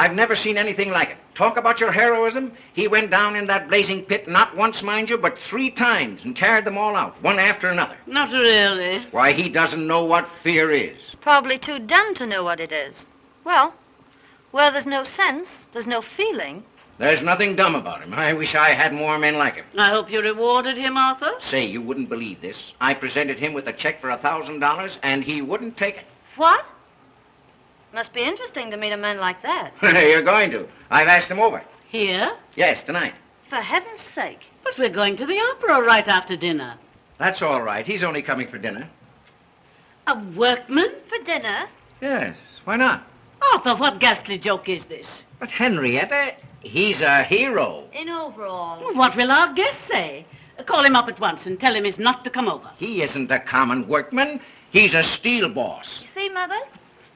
I've never seen anything like it. Talk about your heroism. He went down in that blazing pit not once, mind you, but 3 times and carried them all out, one after another. Not really. Why, he doesn't know what fear is. Probably too dumb to know what it is. Well, where there's no sense, there's no feeling. There's nothing dumb about him. I wish I had more men like him. I hope you rewarded him, Arthur. Say, you wouldn't believe this. I presented him with a check for $1,000, and he wouldn't take it. What? Must be interesting to meet a man like that. You're going to. I've asked him over. Here? Yes, tonight. For heaven's sake. But we're going to the opera right after dinner. That's all right. He's only coming for dinner. A workman? For dinner? Yes, why not? Arthur, what ghastly joke is this? But Henrietta, he's a hero. In overalls. What will our guest say? Call him up at once and tell him he's not to come over. He isn't a common workman. He's a steel boss. You see, Mother?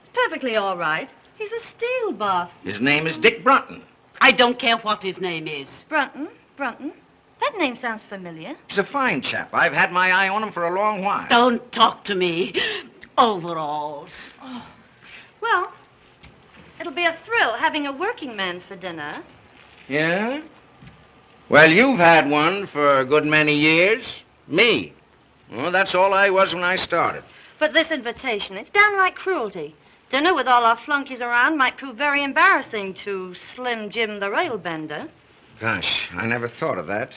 It's perfectly all right. He's a steel boss. His name is Dick Brunton. I don't care what his name is. Brunton? That name sounds familiar. He's a fine chap. I've had my eye on him for a long while. Don't talk to me. Overalls. Oh. Well, it'll be a thrill having a working man for dinner. Yeah? Well, you've had one for a good many years. Me. Well, that's all I was when I started. But this invitation, it's downright cruelty. Dinner with all our flunkies around might prove very embarrassing to Slim Jim the railbender. Gosh, I never thought of that.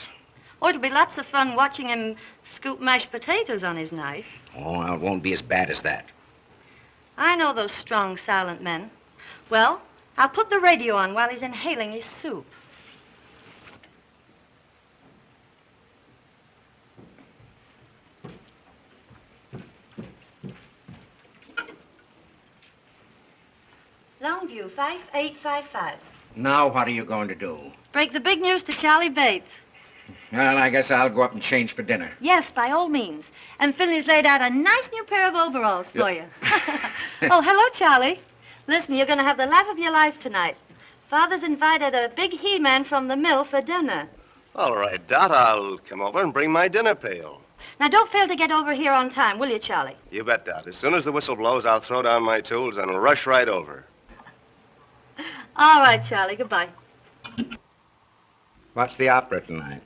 Oh, it'll be lots of fun watching him scoop mashed potatoes on his knife. Oh, well, it won't be as bad as that. I know those strong, silent men. Well, I'll put the radio on while he's inhaling his soup. Longview, 5855. Now what are you going to do? Break the big news to Charlie Bates. Well, I guess I'll go up and change for dinner. Yes, by all means. And Philly's laid out a nice new pair of overalls for you. Oh, hello, Charlie. Listen, you're going to have the laugh of your life tonight. Father's invited a big he-man from the mill for dinner. All right, Dot, I'll come over and bring my dinner pail. Now, don't fail to get over here on time, will you, Charlie? You bet, Dot. As soon as the whistle blows, I'll throw down my tools and rush right over. All right, Charlie. Goodbye. What's the opera tonight?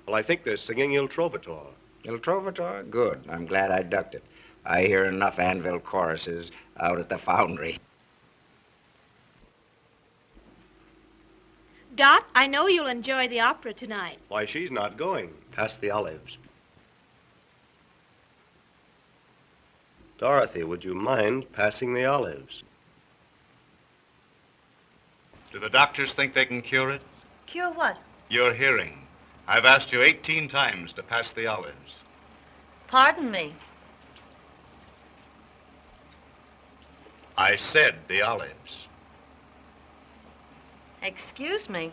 Well, I think they're singing Il Trovatore. Il Trovatore? Good. I'm glad I ducked it. I hear enough anvil choruses out at the foundry. Dot, I know you'll enjoy the opera tonight. Why, she's not going. Pass the olives. Dorothy, would you mind passing the olives? Do the doctors think they can cure it? Cure what? Your hearing. I've asked you 18 times to pass the olives. Pardon me. I said the olives. Excuse me.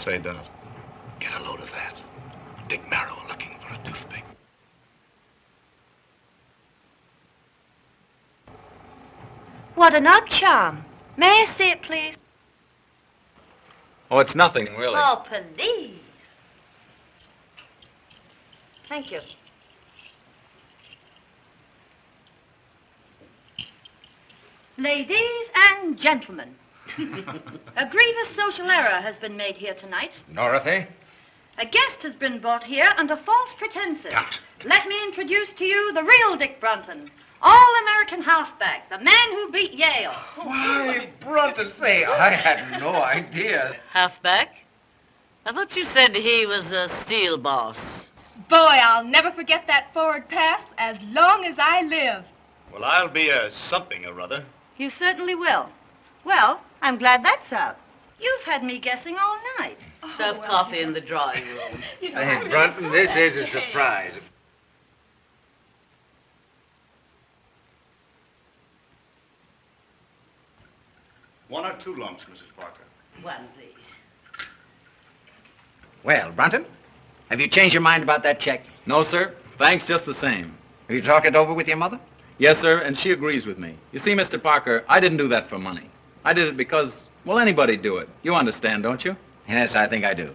Say, Dot, get a load of that. Dick Marrow looking for a toothpick. What an odd charm. May I see it, please? Oh, it's nothing, really. Oh, please. Thank you. Ladies and gentlemen, a grievous social error has been made here tonight. Dorothy? A guest has been brought here under false pretenses. Dot. Let me introduce to you the real Dick Brunton, all-American halfback, the man who beat Yale. Why, Brunton, say, I had no idea. Halfback? I thought you said he was a steel boss. Boy, I'll never forget that forward pass as long as I live. Well, I'll be a something or other. You certainly will. Well, I'm glad that's out. You've had me guessing all night. Serve coffee in the drawing room. Hey, Brunton, this is a surprise. One or two lumps, Mrs. Parker. One, please. Well, Brunton, have you changed your mind about that check? No, sir. Thanks just the same. Have you talked it over with your mother? Yes, sir, and she agrees with me. You see, Mr. Parker, I didn't do that for money. I did it because, well, anybody'd do it. You understand, don't you? Yes, I think I do.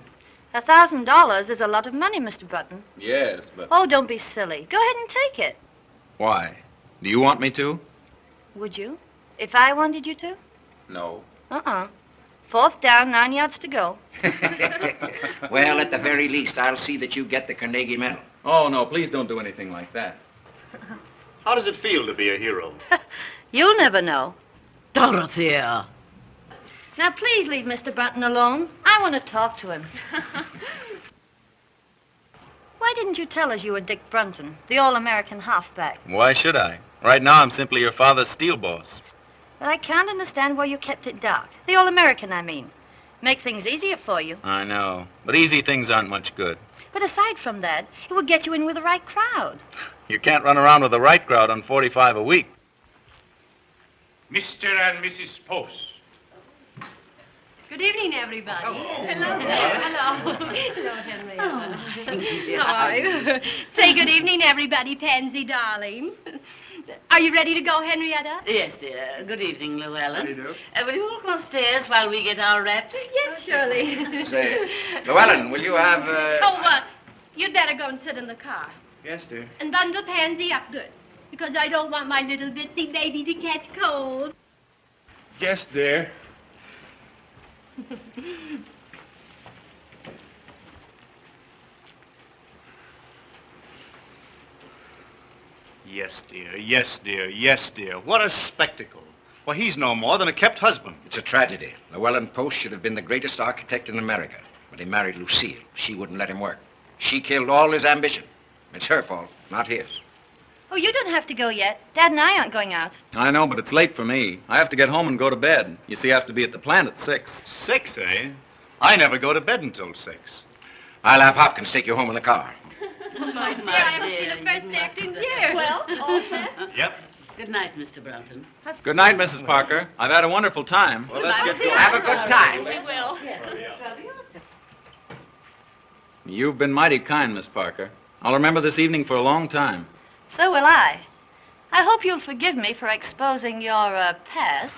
$1,000 is a lot of money, Mr. Button. Yes, but... Oh, don't be silly. Go ahead and take it. Why? Do you want me to? Would you? If I wanted you to? No. Uh-uh. 4th down, 9 yards to go. Well, at the very least, I'll see that you get the Carnegie Medal. Oh, no, please don't do anything like that. How does it feel to be a hero? You'll never know. Dorothea. Now, please leave Mr. Button alone. I want to talk to him. Why didn't you tell us you were Dick Brunton, the all-American halfback? Why should I? Right now, I'm simply your father's steel boss. But I can't understand why you kept it dark. The all-American, I mean. Make things easier for you. I know, but easy things aren't much good. But aside from that, it would get you in with the right crowd. You can't run around with the right crowd on 45 a week. Mr. and Mrs. Post. Good evening, everybody. Hello. Hello. Hello, Henrietta. How are you? Say good evening, everybody, Pansy darlings. Are you ready to go, Henrietta? Yes, dear. Good evening, Llewellyn. How do you do? Will you all come upstairs while we get our wraps? Yes, surely. Say, Llewellyn, will you have, You'd better go and sit in the car. Yes, dear. And bundle Pansy up good, because I don't want my little bitsy baby to catch cold. Yes, dear. Yes, dear. Yes, dear. Yes, dear. What a spectacle. Well, he's no more than a kept husband. It's a tragedy. Llewellyn Post should have been the greatest architect in America, but he married Lucille. She wouldn't let him work. She killed all his ambition. It's her fault, not his. Oh, you don't have to go yet. Dad and I aren't going out. I know, but it's late for me. I have to get home and go to bed. You see, I have to be at the plant at 6. 6, eh? I never go to bed until 6. I'll have Hopkins take you home in the car. My dear, I haven't seen the first act in years. Well, all set? Yep. Good night, Mr. Brunton. Good night, Mrs. Parker. I've had a wonderful time. Well, let's get going. Have a good time. We will. You've been mighty kind, Miss Parker. I'll remember this evening for a long time. So will I. I hope you'll forgive me for exposing your, past.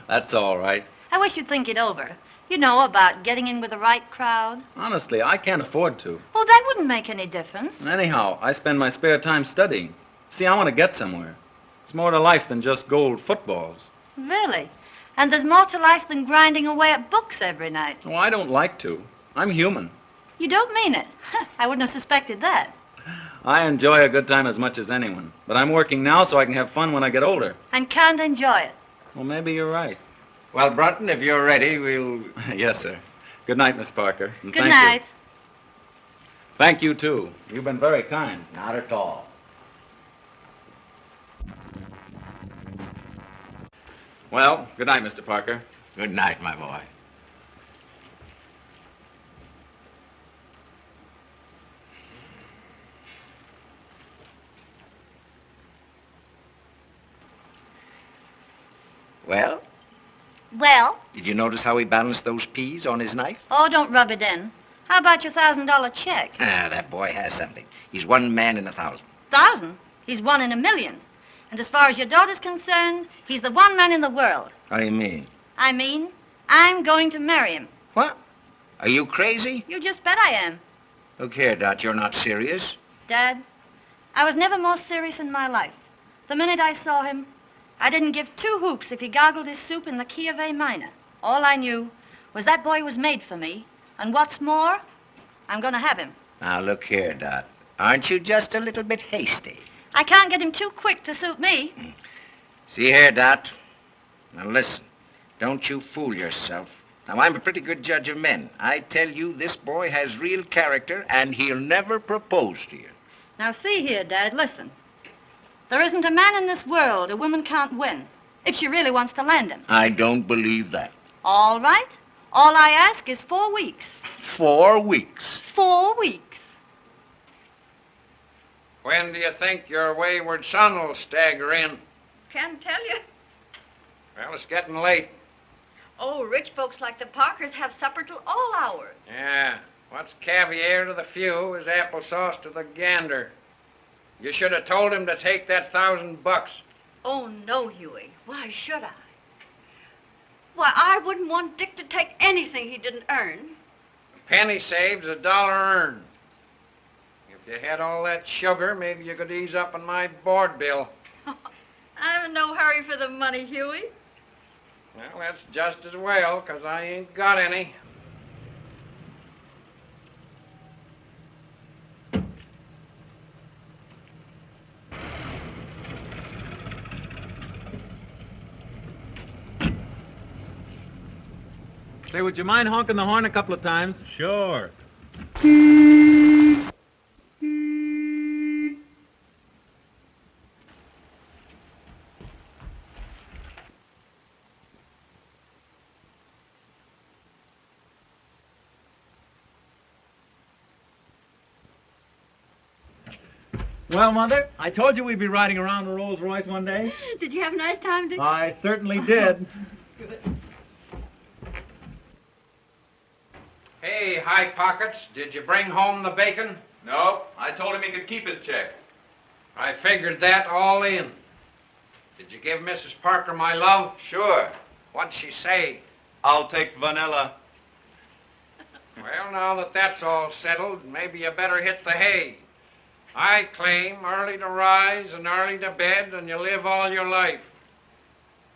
That's all right. I wish you'd think it over. You know, about getting in with the right crowd. Honestly, I can't afford to. Oh, that wouldn't make any difference. Anyhow, I spend my spare time studying. See, I want to get somewhere. It's more to life than just gold footballs. Really? And there's more to life than grinding away at books every night. Oh, I don't like to. I'm human. You don't mean it. I wouldn't have suspected that. I enjoy a good time as much as anyone. But I'm working now so I can have fun when I get older. And can't enjoy it. Well, maybe you're right. Well, Brunton, if you're ready, we'll... Yes, sir. Good night, Miss Parker. And Good thank night. you. Thank you, too. You've been very kind. Not at all. Well, good night, Mr. Parker. Good night, my boy. Well, Well? did you notice how he balanced those peas on his knife? Oh, don't rub it in. How about your $1,000 check? Ah, that boy has something. He's one man in 1,000. 1,000? He's one in a million. And as far as your daughter's concerned, he's the one man in the world. How do you mean? I mean, I'm going to marry him. What? Are you crazy? You just bet I am. Look here, Dot, you're not serious. Dad, I was never more serious in my life. The minute I saw him, I didn't give 2 hoops if he gargled his soup in the key of A minor. All I knew was that boy was made for me. And what's more, I'm going to have him. Now, look here, Dot. Aren't you just a little bit hasty? I can't get him too quick to suit me. See here, Dot. Now, listen. Don't you fool yourself. Now, I'm a pretty good judge of men. I tell you, this boy has real character, and he'll never propose to you. Now, see here, Dad, listen. There isn't a man in this world a woman can't win, if she really wants to land him. I don't believe that. All right. All I ask is 4 weeks. 4 weeks. 4 weeks. When do you think your wayward son will stagger in? Can't tell you. Well, it's getting late. Oh, rich folks like the Parkers have supper till all hours. Yeah. What's caviar to the few is applesauce to the gander. You should have told him to take that $1,000. Oh, no, Huey. Why should I? Why, I wouldn't want Dick to take anything he didn't earn. Penny saved is a dollar earned. If you had all that sugar, maybe you could ease up on my board bill. I'm in no hurry for the money, Huey. Well, that's just as well, 'cause I ain't got any. Say, would you mind honking the horn a couple of times? Sure. Well, Mother, I told you we'd be riding around a Rolls Royce one day. Did you have a nice time, Dick? I certainly did. Hey, High Pockets, did you bring home the bacon? Nope. I told him he could keep his check. I figured that all in. Did you give Mrs. Parker my love? Sure. What'd she say? I'll take vanilla. Well, now that that's all settled, maybe you better hit the hay. I claim early to rise and early to bed, and you live all your life.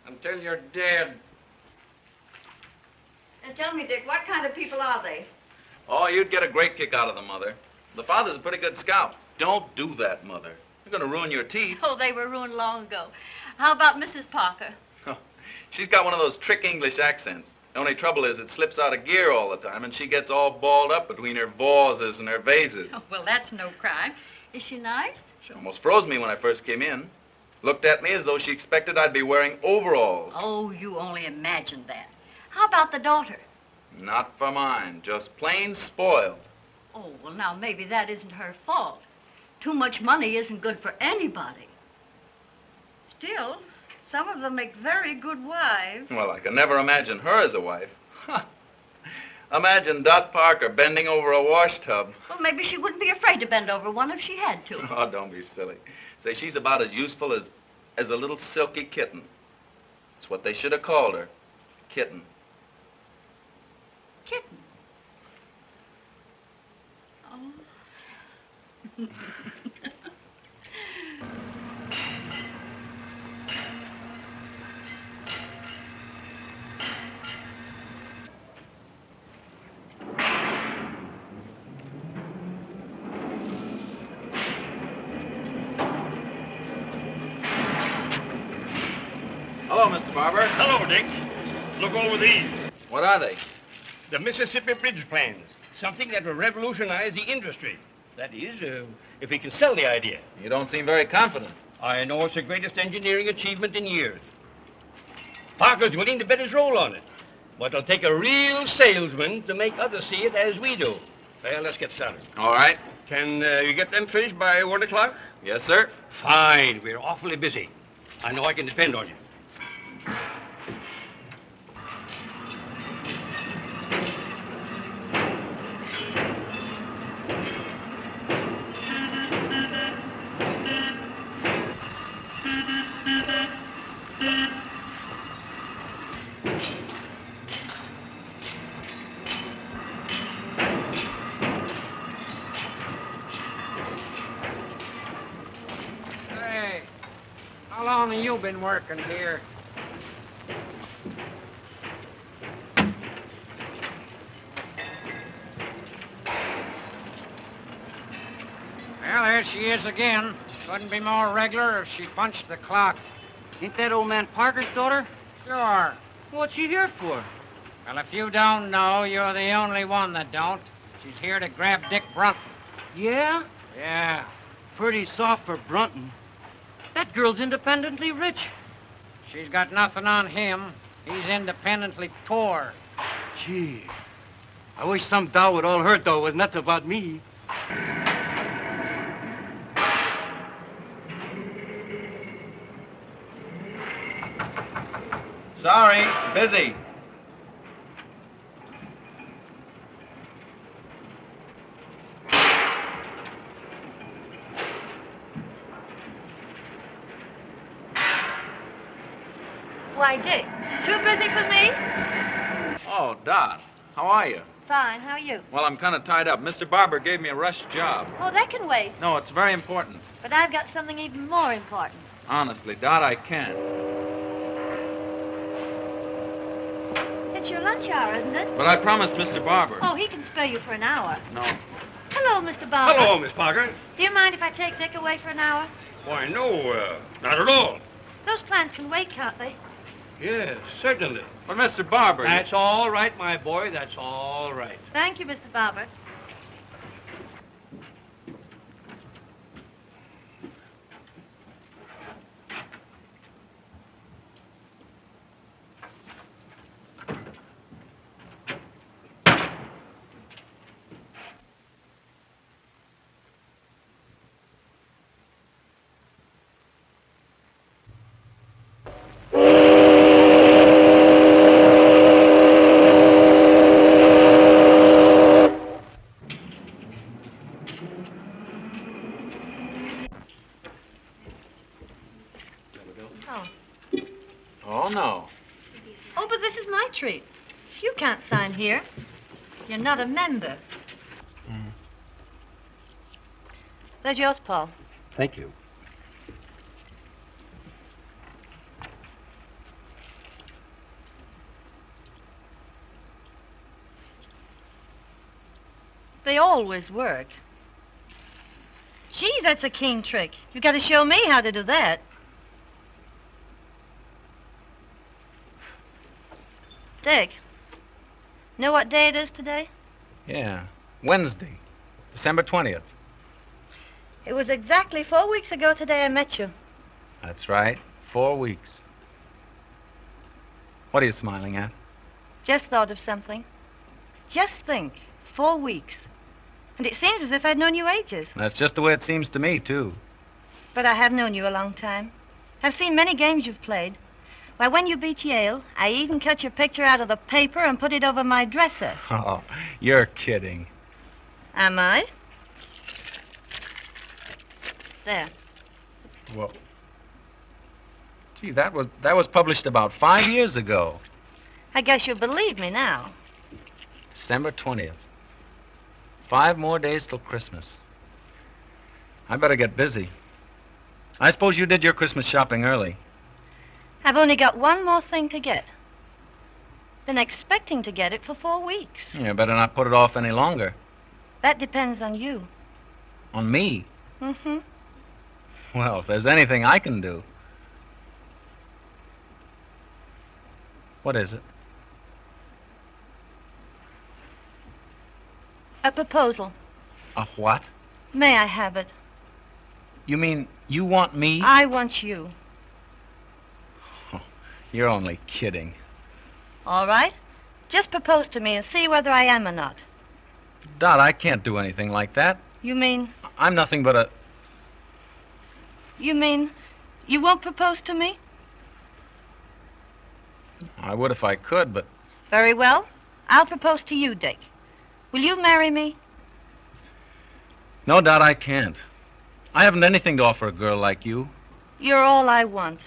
Until you're dead. And tell me, Dick, what kind of people are they? Oh, you'd get a great kick out of them, Mother. The father's a pretty good scout. Don't do that, Mother. You're going to ruin your teeth. Oh, they were ruined long ago. How about Mrs. Parker? She's got one of those trick English accents. The only trouble is it slips out of gear all the time, and she gets all balled up between her vases and her vases. Oh, well, that's no crime. Is she nice? She almost froze me when I first came in. Looked at me as though she expected I'd be wearing overalls. Oh, you only imagined that. How about the daughter? Not for mine, just plain spoiled. Oh, well, now, maybe that isn't her fault. Too much money isn't good for anybody. Still, some of them make very good wives. Well, I can never imagine her as a wife. Imagine Dot Parker bending over a wash tub. Well, maybe she wouldn't be afraid to bend over one if she had to. Oh, don't be silly. Say, she's about as useful as a little silky kitten. It's what they should have called her. Kitten. Kitten. Oh. Hello, Mr. Barber. Hello, Dick. Look over these. What are they? The Mississippi Bridge plans. Something that will revolutionize the industry. That is, if we can sell the idea. You don't seem very confident. I know it's the greatest engineering achievement in years. Parker's willing to bet his roll on it. But it'll take a real salesman to make others see it as we do. Well, let's get started. All right. Can you get them finished by 1 o'clock? Yes, sir. Fine. We're awfully busy. I know I can depend on you. Hey, how long have you been working here? Well, there she is again. Couldn't be more regular if she punched the clock. Ain't that old man Parker's daughter? Sure. What's she here for? Well, if you don't know, you're the only one that don't. She's here to grab Dick Brunton. Yeah? Yeah. Pretty soft for Brunton. That girl's independently rich. She's got nothing on him. He's independently poor. Gee, I wish some doll with all her dough was nuts about me. Sorry, busy. Why, Dick, too busy for me? Oh, Dot, How are you? Fine. How are you? Well, I'm kind of tied up. Mr. Barber gave me a rush job. Oh, that can wait. No, it's very important. But I've got something even more important. Honestly, Dot, I can't. It's your lunch hour, isn't it? But I promised Mr. Barber. Oh, he can spare you for an hour. No. Hello, Mr. Barber. Hello, Miss Parker. Do you mind if I take Dick away for an hour? Why, no, not at all. Those plans can wait, can't they? Yes, certainly. But Mr. Barber... That's all right, my boy. That's all right. Thank you, Mr. Barber. Oh, no. Oh, but this is my treat. You can't sign here. You're not a member. There's yours, Paul. Thank you. They always work. Gee, that's a keen trick. You got to show me how to do that. Dick, know what day it is today? Yeah. Wednesday, December 20th. It was exactly 4 weeks ago today I met you. That's right. 4 weeks. What are you smiling at? Just thought of something. Just think, 4 weeks. And it seems as if I'd known you ages. That's just the way it seems to me, too. But I have known you a long time. I've seen many games you've played. Why, when you beat Yale, I even cut your picture out of the paper and put it over my dresser. Oh, you're kidding. Am I? There. Well, gee, that was published about 5 years ago. I guess you'll believe me now. December 20th. 5 more days till Christmas. I better get busy. I suppose you did your Christmas shopping early. I've only got one more thing to get. Been expecting to get it for 4 weeks. You better not put it off any longer. That depends on you. On me? Mm-hmm. Well, if there's anything I can do. What is it? A proposal. A what? May I have it? You mean you want me? I want you. Oh, you're only kidding. All right. Just propose to me and see whether I am or not. Dot, I can't do anything like that. You mean... I'm nothing but a... You mean you won't propose to me? I would if I could, but... Very well. I'll propose to you, Dick. Will you marry me? No, Dot, I can't. I haven't anything to offer a girl like you. You're all I want.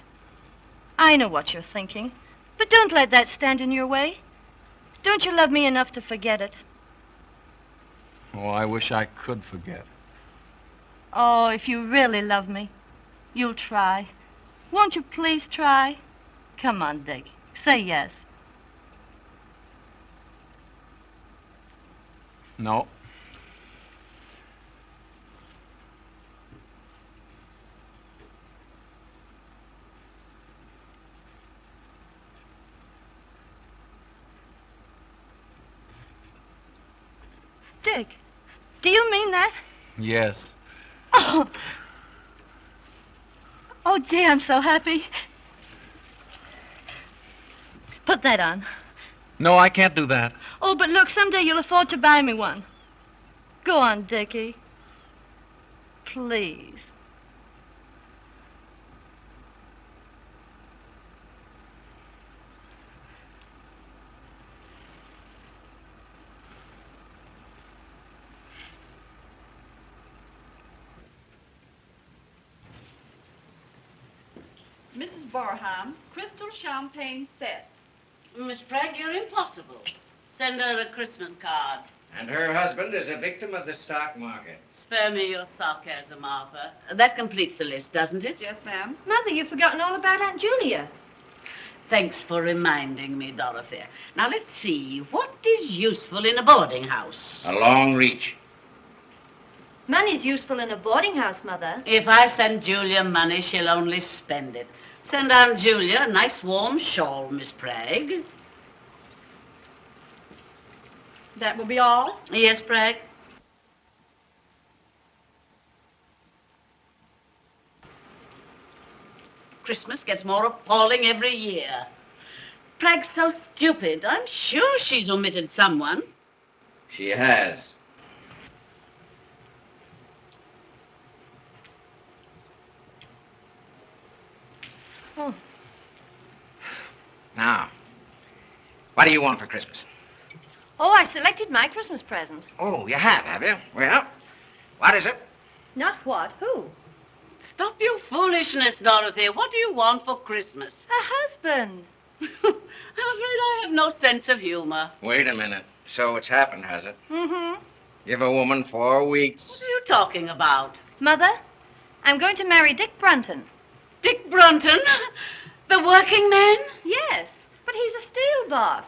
I know what you're thinking, but don't let that stand in your way. Don't you love me enough to forget it? Oh, I wish I could forget. Oh, if you really love me, you'll try. Won't you please try? Come on, Dick. Say yes. No. Dick, do you mean that? Yes. Oh. Oh, gee, I'm so happy. Put that on. No, I can't do that. Oh, but look, someday you'll afford to buy me one. Go on, Dickie. Please. Mrs. Barham, crystal champagne set. Miss Pratt, you're impossible. Send her a Christmas card. And her husband is a victim of the stock market. Spare me your sarcasm, Martha. That completes the list, doesn't it? Yes, ma'am. Mother, you've forgotten all about Aunt Julia. Thanks for reminding me, Dorothy. Now, let's see. What is useful in a boarding house? A long reach. Money's useful in a boarding house, Mother. If I send Julia money, she'll only spend it. Send Aunt Julia a nice warm shawl, Miss Bragg. That will be all? Yes, Bragg? Christmas gets more appalling every year. Bragg's so stupid. I'm sure she's omitted someone. She has. Oh. Now, what do you want for Christmas? Oh, I selected my Christmas present. Oh, you have you? Well, what is it? Not what? Who? Stop your foolishness, Dorothy. What do you want for Christmas? A husband. I'm afraid I have no sense of humor. Wait a minute. So it's happened, has it? Mm-hmm. Give a woman 4 weeks. What are you talking about? Mother, I'm going to marry Dick Brunton. Dick Brunton? The working man? Yes, but he's a steel boss.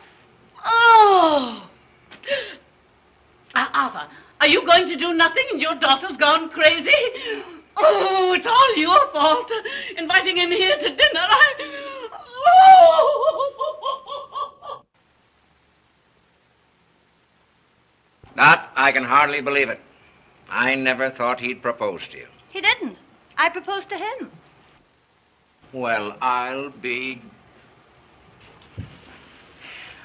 Oh! Arthur, are you going to do nothing and your daughter's gone crazy? Oh, it's all your fault. Inviting him here to dinner, Oh! Dot, I can hardly believe it. I never thought he'd propose to you. He didn't. I proposed to him. Well, I'll be...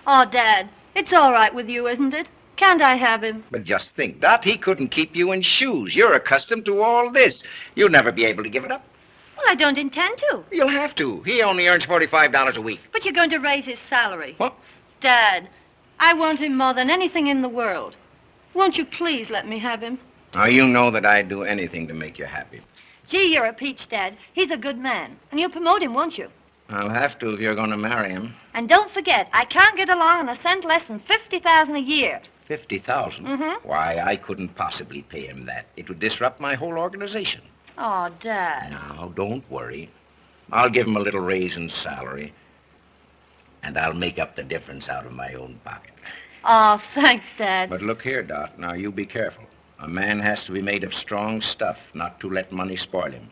Oh, Dad, it's all right with you, isn't it? Can't I have him? But just think, Dot, he couldn't keep you in shoes. You're accustomed to all this. You'll never be able to give it up. Well, I don't intend to. You'll have to. He only earns $45 a week. But you're going to raise his salary. What? Dad, I want him more than anything in the world. Won't you please let me have him? Now, you know that I'd do anything to make you happy. Gee, you're a peach, Dad. He's a good man. And you'll promote him, won't you? I'll have to if you're going to marry him. And don't forget, I can't get along on a cent less than $50,000 a year. 50,000? Mm-hmm. Why, I couldn't possibly pay him that. It would disrupt my whole organization. Oh, Dad. Now, don't worry. I'll give him a little raise in salary. And I'll make up the difference out of my own pocket. Oh, thanks, Dad. But look here, Dot. Now, you be careful. A man has to be made of strong stuff, not to let money spoil him.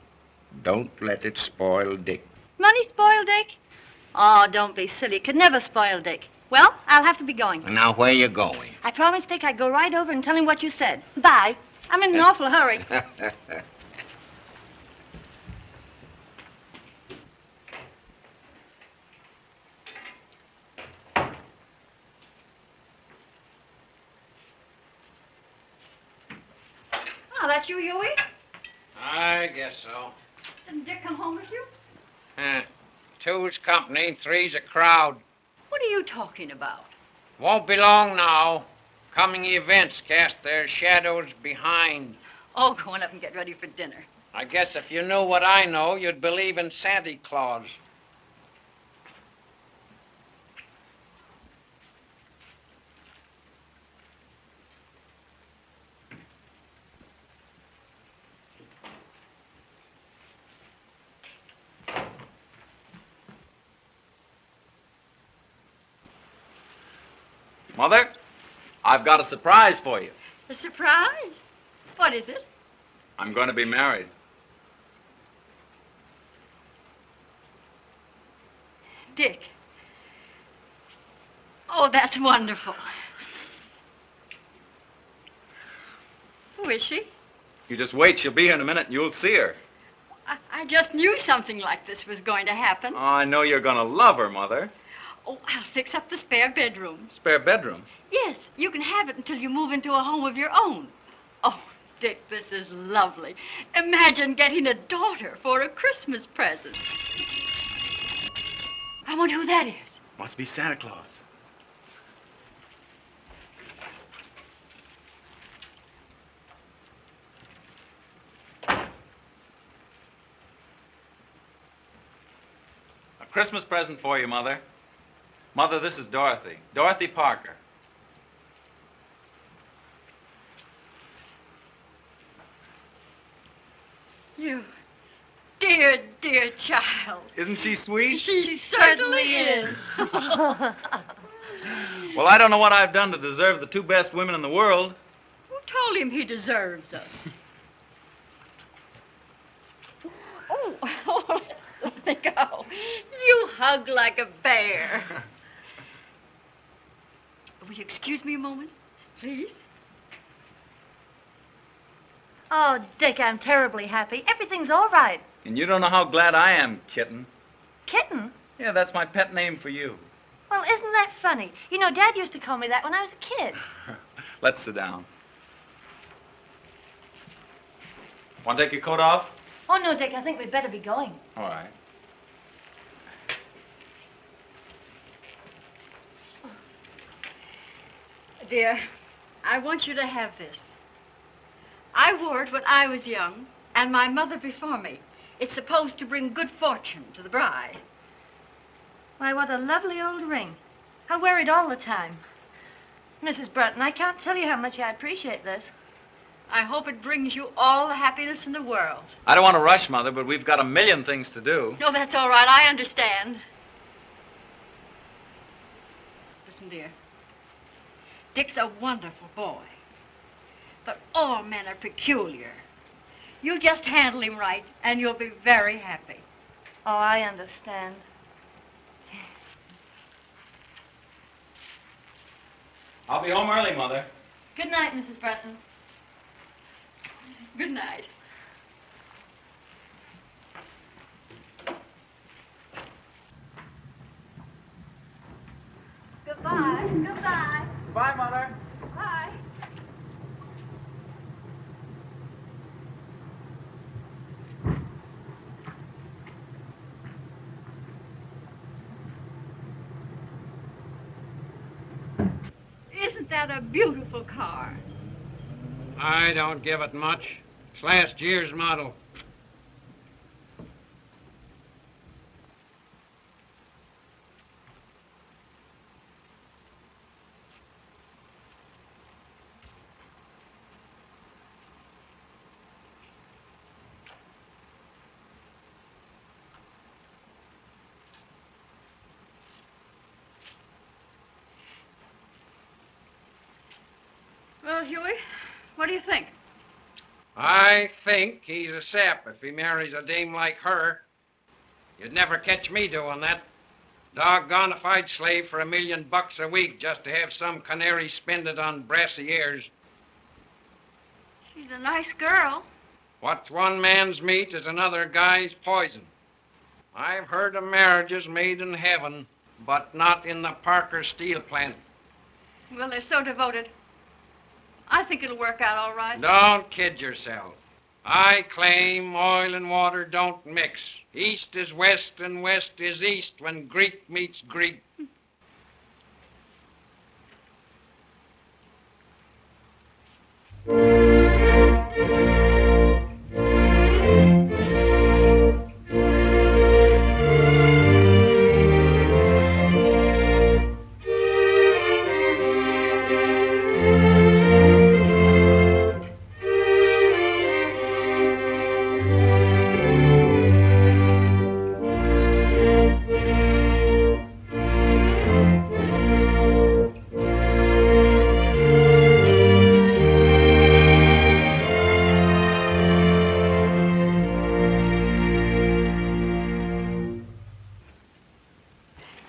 Don't let it spoil Dick. Money spoil Dick? Oh, don't be silly. Could never spoil Dick. Well, I'll have to be going. And now, where you going? I promised Dick I'd go right over and tell him what you said. Bye. I'm in an awful hurry. Oh, that's you, Huey? I guess so. Didn't Dick come home with you? Two's company, three's a crowd. What are you talking about? Won't be long now. Coming events cast their shadows behind. Oh, go on up and get ready for dinner. I guess if you knew what I know, you'd believe in Santa Claus. Mother, I've got a surprise for you. A surprise? What is it? I'm going to be married. Dick. Oh, that's wonderful. Who is she? You just wait. She'll be here in a minute and you'll see her. I just knew something like this was going to happen. Oh, I know you're going to love her, Mother. Oh, I'll fix up the spare bedroom. Spare bedroom? Yes, you can have it until you move into a home of your own. Oh, Dick, this is lovely. Imagine getting a daughter for a Christmas present. I wonder who that is. Must be Santa Claus. A Christmas present for you, Mother. Mother, this is Dorothy. Dorothy Parker. You dear, dear child. Isn't she sweet? She certainly is. Well, I don't know what I've done to deserve the two best women in the world. Who told him he deserves us? Oh, let me go. You hug like a bear. Will you excuse me a moment, please? Oh, Dick, I'm terribly happy. Everything's all right. And you don't know how glad I am, kitten. Kitten? Yeah, that's my pet name for you. Well, isn't that funny? You know, Dad used to call me that when I was a kid. Let's sit down. Want to take your coat off? Oh, no, Dick, I think we'd better be going. All right. Dear, I want you to have this. I wore it when I was young, and my mother before me. It's supposed to bring good fortune to the bride. Why, what a lovely old ring. I wear it all the time. Mrs. Bretton, I can't tell you how much I appreciate this. I hope it brings you all the happiness in the world. I don't want to rush, Mother, but we've got a million things to do. No, that's all right. I understand. Listen, dear. Dick's a wonderful boy. But all men are peculiar. You just handle him right, and you'll be very happy. Oh, I understand. I'll be home early, Mother. Good night, Mrs. Bretton. Good night. Goodbye. Goodbye. Bye, Mother. Bye. Isn't that a beautiful car? I don't give it much. It's last year's model. Well, Huey, what do you think? I think he's a sap if he marries a dame like her. You'd never catch me doing that. Doggone if I'd slave for $1 million a week just to have some canary spend it on brassy ears. She's a nice girl. What's one man's meat is another guy's poison. I've heard of marriages made in heaven, but not in the Parker steel plant. Well, they're so devoted. I think it'll work out all right. Don't kid yourself. I claim oil and water don't mix. East is west and west is east when Greek meets Greek.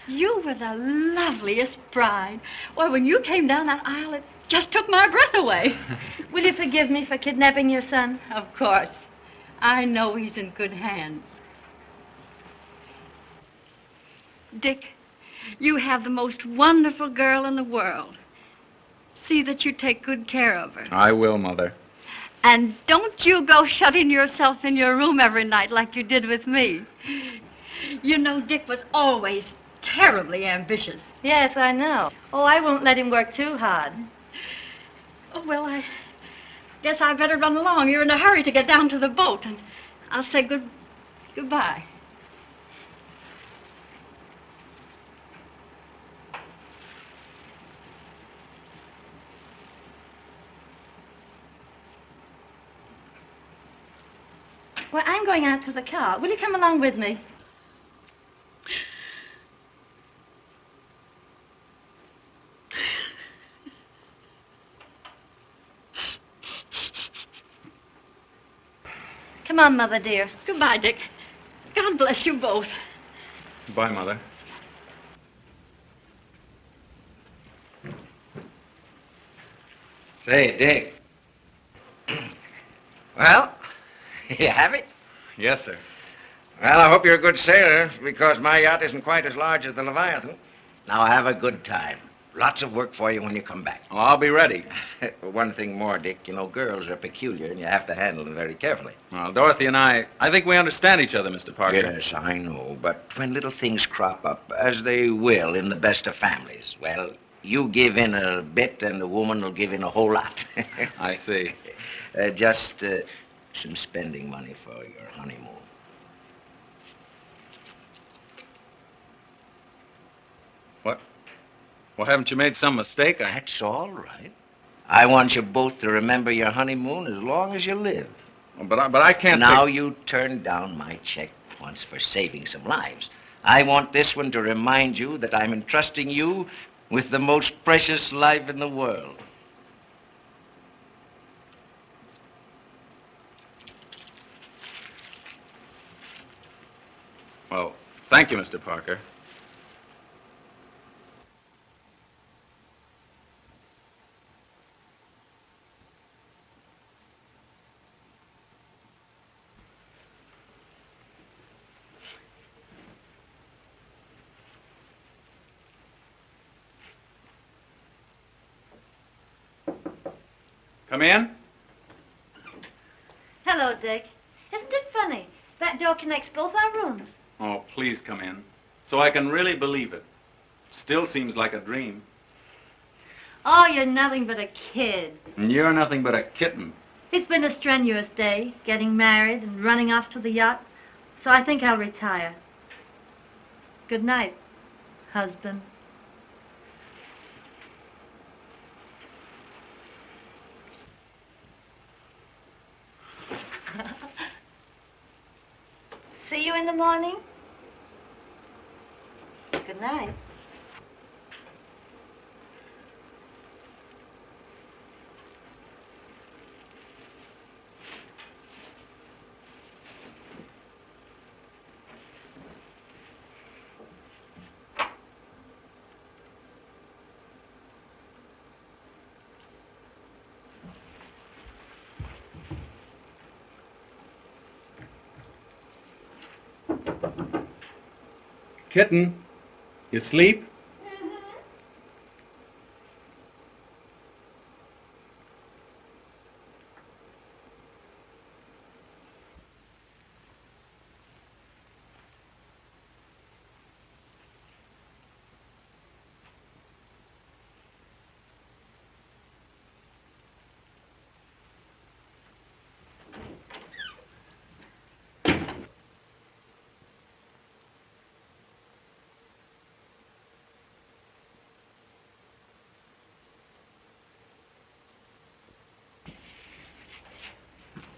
You were the loveliest bride. Why, when you came down that aisle, it just took my breath away. Will you forgive me for kidnapping your son? Of course. I know he's in good hands. Dick, you have the most wonderful girl in the world. See that you take good care of her. I will, Mother. And don't you go shutting yourself in your room every night like you did with me. You know, Dick was always terribly ambitious. Yes, I know. Oh, I won't let him work too hard. Oh, well, I guess I better run along. You're in a hurry to get down to the boat, and I'll say goodbye. Well, I'm going out to the car. Will you come along with me? Come on, Mother dear. Goodbye, Dick. God bless you both. Goodbye, Mother. Say, Dick. Well, you have it? Yes, sir. Well, I hope you're a good sailor, because my yacht isn't quite as large as the Leviathan. Now, have a good time. Lots of work for you when you come back. Well, I'll be ready. One thing more, Dick. You know, girls are peculiar, and you have to handle them very carefully. Well, Dorothy and I think we understand each other, Mr. Parker. Yes, I know. But when little things crop up, as they will in the best of families, well, you give in a bit, and the woman will give in a whole lot. I see. Just some spending money for your honeymoon. What? Well, haven't you made some mistake? That's all right. I want you both to remember your honeymoon as long as you live. But I can't. Now you turned down my check once for saving some lives. I want this one to remind you that I'm entrusting you with the most precious life in the world. Well, thank you, Mr. Parker. Come in. Hello, Dick. Isn't it funny? That door connects both our rooms. Oh, please come in, so I can really believe it. Still seems like a dream. Oh, you're nothing but a kid. And you're nothing but a kitten. It's been a strenuous day, getting married and running off to the yacht. So I think I'll retire. Good night, husband. See you in the morning. Good night. Kitten, you sleep?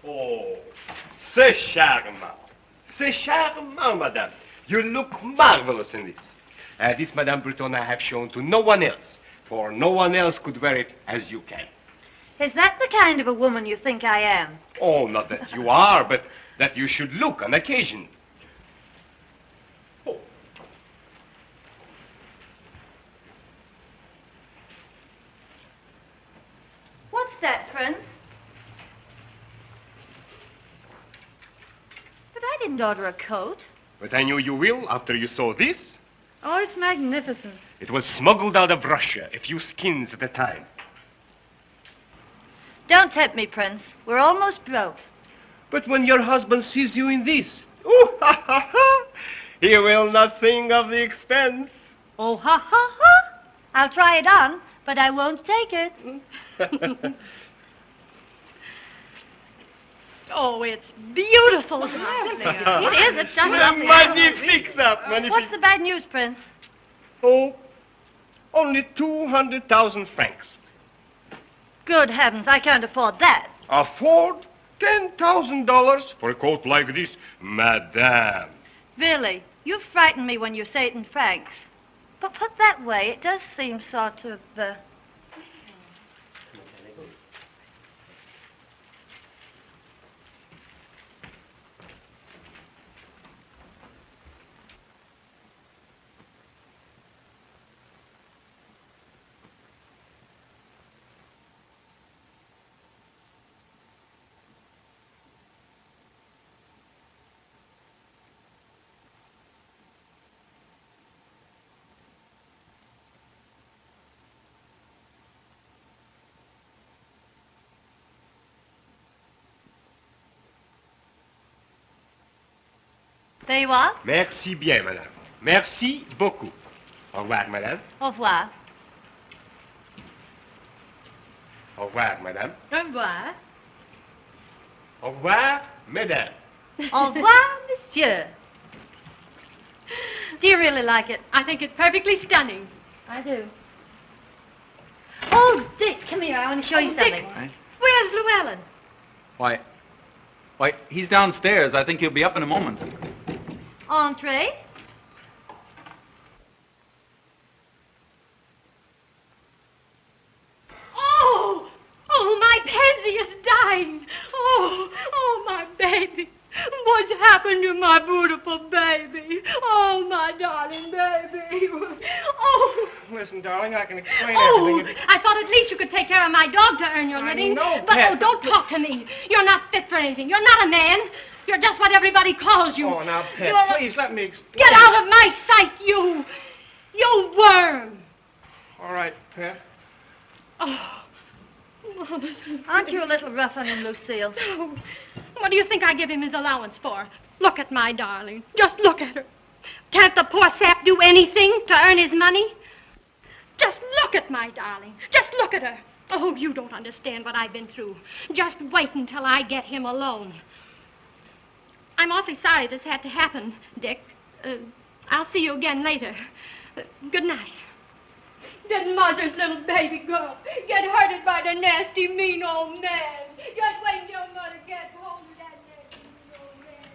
Oh, c'est charmant. C'est charmant, madame. You look marvelous in this. This, Madame Breton, I have shown to no one else, for no one else could wear it as you can. Is that the kind of a woman you think I am? Oh, not that you are, but that you should look on occasion. Oh. What's that, Prince? But I didn't order a coat. But I knew you will after you saw this. Oh, it's magnificent. It was smuggled out of Russia, a few skins at a time. Don't tempt me, Prince. We're almost broke. But when your husband sees you in this, ooh, ha, ha, ha, he will not think of the expense. Oh, ha, ha, ha. I'll try it on, but I won't take it. Oh, it's beautiful. Simply beautiful. It is. It's just lovely. Magnifique, ça. Magnifique. What's the bad news, Prince? Oh, only 200,000 francs. Good heavens, I can't afford that. Afford? $10,000 for a coat like this? Madame. Billy, you frighten me when you say it in francs. But put that way, it does seem sort of, There you are. Merci bien, madame. Merci beaucoup. Au revoir, madame. Au revoir. Au revoir, madame. Au revoir. Au revoir, mesdames. Au revoir, monsieur. Do you really like it? I think it's perfectly stunning. I do. Oh, Dick, come here. I want to show you something. Right. Where's Llewellyn? Why, he's downstairs. I think he'll be up in a moment. Entree. Oh, my pansy is dying. Oh, my baby. What's happened to my beautiful baby? Oh, my darling baby. Oh. Listen, darling, I can explain everything. If you... I thought at least you could take care of my dog to earn your living. know, But, Pet. don't talk to me. You're not fit for anything. You're not a man. You're just what everybody calls you. Oh, now, Pet, You're please let me explain. Get out of my sight, you worm. All right, Pet. Oh. Aren't you a little rough on him, Lucille? Oh, what do you think I give him his allowance for? Look at my darling. Just look at her. Can't the poor sap do anything to earn his money? Just look at my darling. Just look at her. Oh, you don't understand what I've been through. Just wait until I get him alone. I'm awfully sorry this had to happen, Dick. I'll see you again later. Good night. Did mother's little baby girl get hurted by the nasty, mean old man? Just wait till mother gets home with that nasty, mean old man.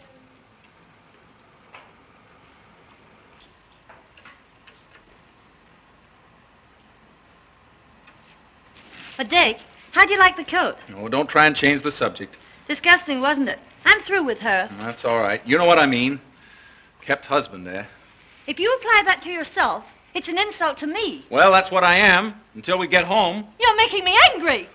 But, Dick, how'd you like the coat? Oh, don't try and change the subject. Disgusting, wasn't it? I'm through with her. That's all right. You know what I mean. Kept husband there. If you apply that to yourself, it's an insult to me. Well, that's what I am, until we get home. You're making me angry.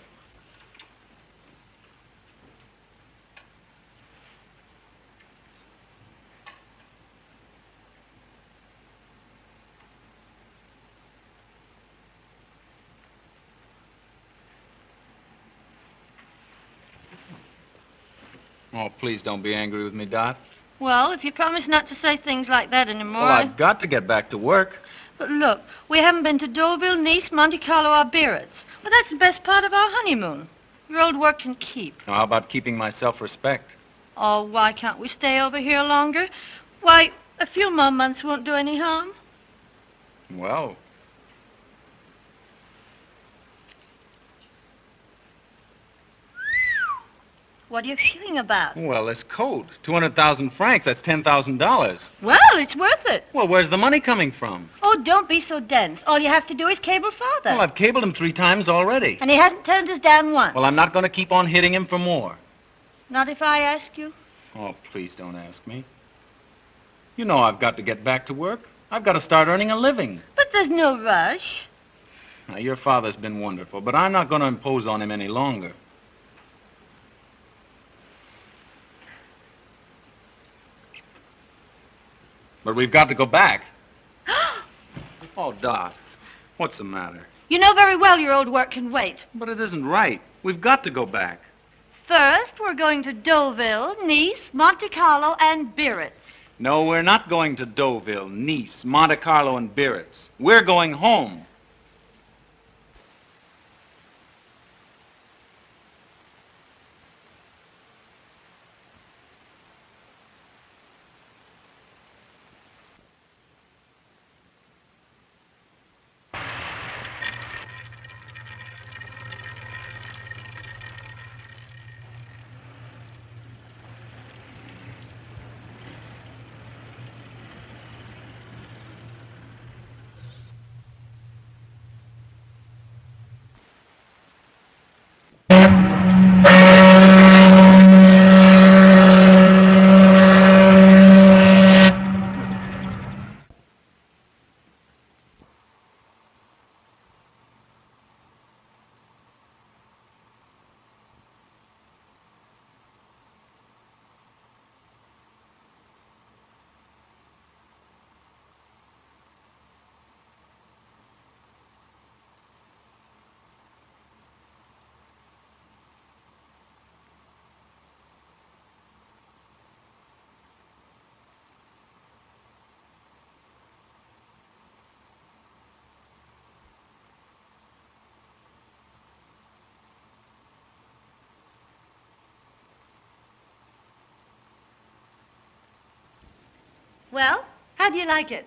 Oh, please don't be angry with me, Dot. Well, if you promise not to say things like that anymore... Well, I've got to get back to work. But look, we haven't been to Deauville, Nice, Monte Carlo, or Biarritz. But that's the best part of our honeymoon. Your old work can keep. Now, how about keeping my self-respect? Oh, why can't we stay over here longer? Why, a few more months won't do any harm. Well, What are you kidding about? well, this coat. 200,000 francs, that's $10,000. Well, it's worth it. Well, where's the money coming from? Oh, don't be so dense. All you have to do is cable Father. Well, I've cabled him 3 times already. And he hasn't turned us down once. Well, I'm not going to keep on hitting him for more. Not if I ask you. Oh, please don't ask me. You know I've got to get back to work. I've got to start earning a living. But there's no rush. Now, your father's been wonderful, but I'm not going to impose on him any longer. But we've got to go back. Oh, Dot, what's the matter? You know very well your old work can wait. But it isn't right. We've got to go back. First, we're going to Deauville, Nice, Monte Carlo, and Biarritz. No, we're not going to Deauville, Nice, Monte Carlo, and Biarritz. We're going home. Well, how do you like it?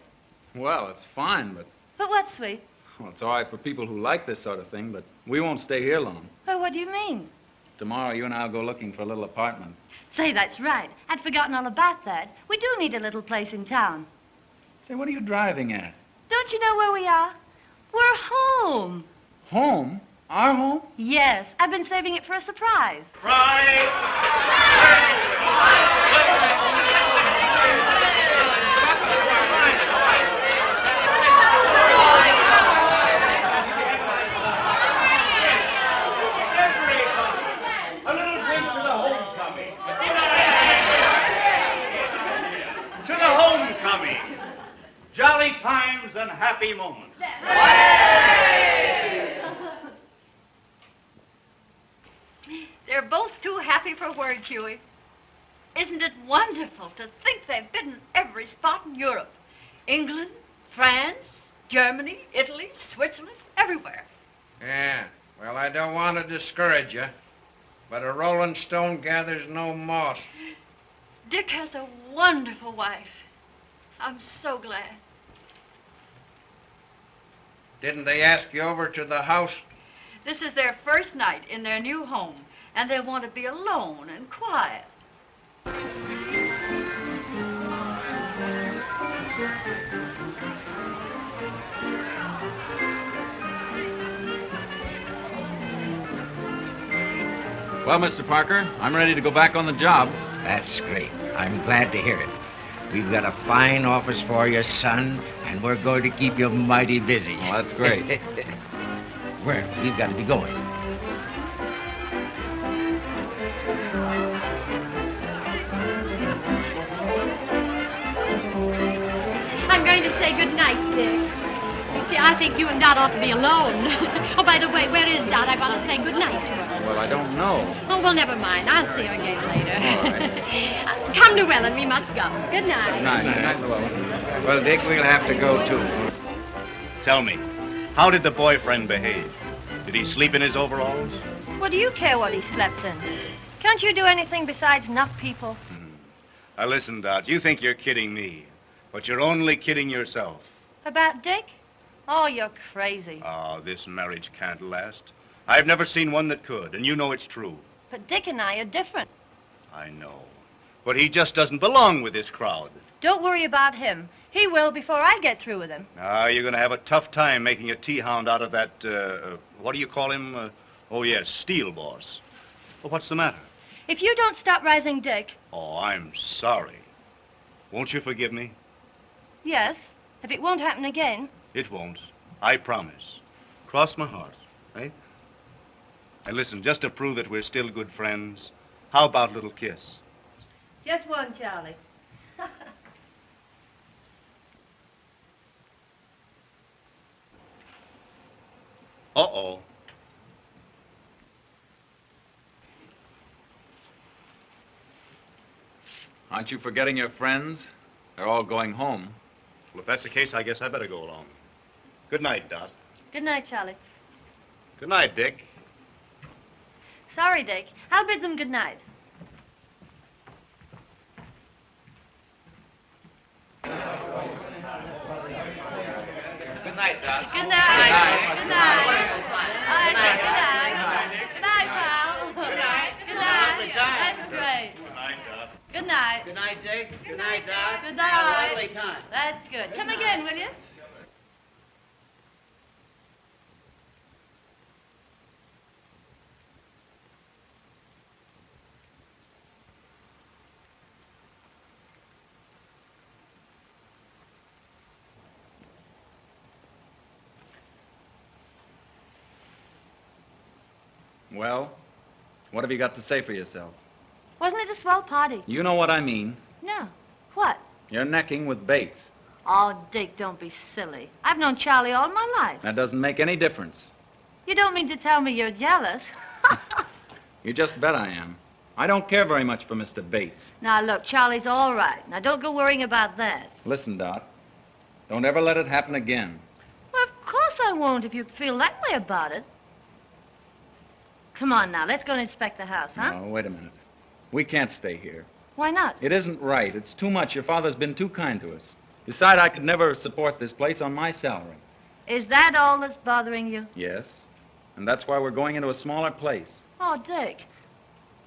Well, it's fine, but But what, sweet? well, it's all right for people who like this sort of thing, but we won't stay here long. Well, what do you mean? Tomorrow, you and I will go looking for a little apartment. Say, that's right. I'd forgotten all about that. We do need a little place in town. Say, what are you driving at? Don't you know where we are? We're home. Home? Our home? Yes, I've been saving it for a surprise. Jolly times and happy moments. They're both too happy for words, Huey. Isn't it wonderful to think they've been in every spot in Europe? England, France, Germany, Italy, Switzerland, everywhere. Yeah, well, I don't want to discourage you, but a rolling stone gathers no moss. Dick has a wonderful wife. I'm so glad. Didn't they ask you over to the house? This is their first night in their new home, and they want to be alone and quiet. Well, Mr. Parker, I'm ready to go back on the job. That's great. I'm glad to hear it. We've got a fine office for you, son, and we're going to keep you mighty busy. Well, that's great. Well, we've got to be going. I'm going to say good night, Dick. You see, I think you and Dot ought to be alone. Oh, by the way, where is Dot? I want to say good night to her. Well, I don't know. Oh, well, never mind. I'll see her again later. All right. Come to Welland. We must go. Good night. Good night. Good night, Llewellyn. Well, Dick, we'll have to go, too. Tell me, how did the boyfriend behave? Did he sleep in his overalls? What do you care what he slept in? Can't you do anything besides knock people? Now, listen, Dot, you think you're kidding me, but you're only kidding yourself. About Dick? Oh, you're crazy. Oh, this marriage can't last. I've never seen one that could, and you know it's true. But Dick and I are different. I know. But he just doesn't belong with this crowd. Don't worry about him. He will before I get through with him. Now, you're going to have a tough time making a tea-hound out of that, what do you call him? Oh, yes, Steel Boss. Well, what's the matter? If you don't stop rising Dick, Oh, I'm sorry. Won't you forgive me? yes, if it won't happen again. It won't. I promise. Cross my heart, eh? And listen, just to prove that we're still good friends, how about a little kiss? Just one, Charlie. Uh-oh. Aren't you forgetting your friends? They're all going home. Well, if that's the case, I guess I better go along. Good night, Dot. Good night, Charlie. Good night, Dick. Sorry, Dick. I'll bid them good night. Good night, Dot. Good night. Good night. All right, Dick, good night. Good night, pal. Good night. Good night. That's great. Good night, Dot. Good night. Good night, Dick. Good night, Doc. Good Have a night. lovely time. That's good. Come again, will you? Well, what have you got to say for yourself? Wasn't it a swell party? You know what I mean. No. What? You're necking with Bates. Oh, Dick, don't be silly. I've known Charlie all my life. That doesn't make any difference. You don't mean to tell me you're jealous? You just bet I am. I don't care very much for Mr. Bates. Now, look, Charlie's all right. Now, don't go worrying about that. Listen, Dot. Don't ever let it happen again. Well, of course I won't if you feel that way about it. Come on now, let's go and inspect the house, huh? No, wait a minute. We can't stay here. Why not? It isn't right. It's too much. Your father's been too kind to us. Besides, I could never support this place on my salary. Is that all that's bothering you? Yes. And that's why we're going into a smaller place. Oh, Dick.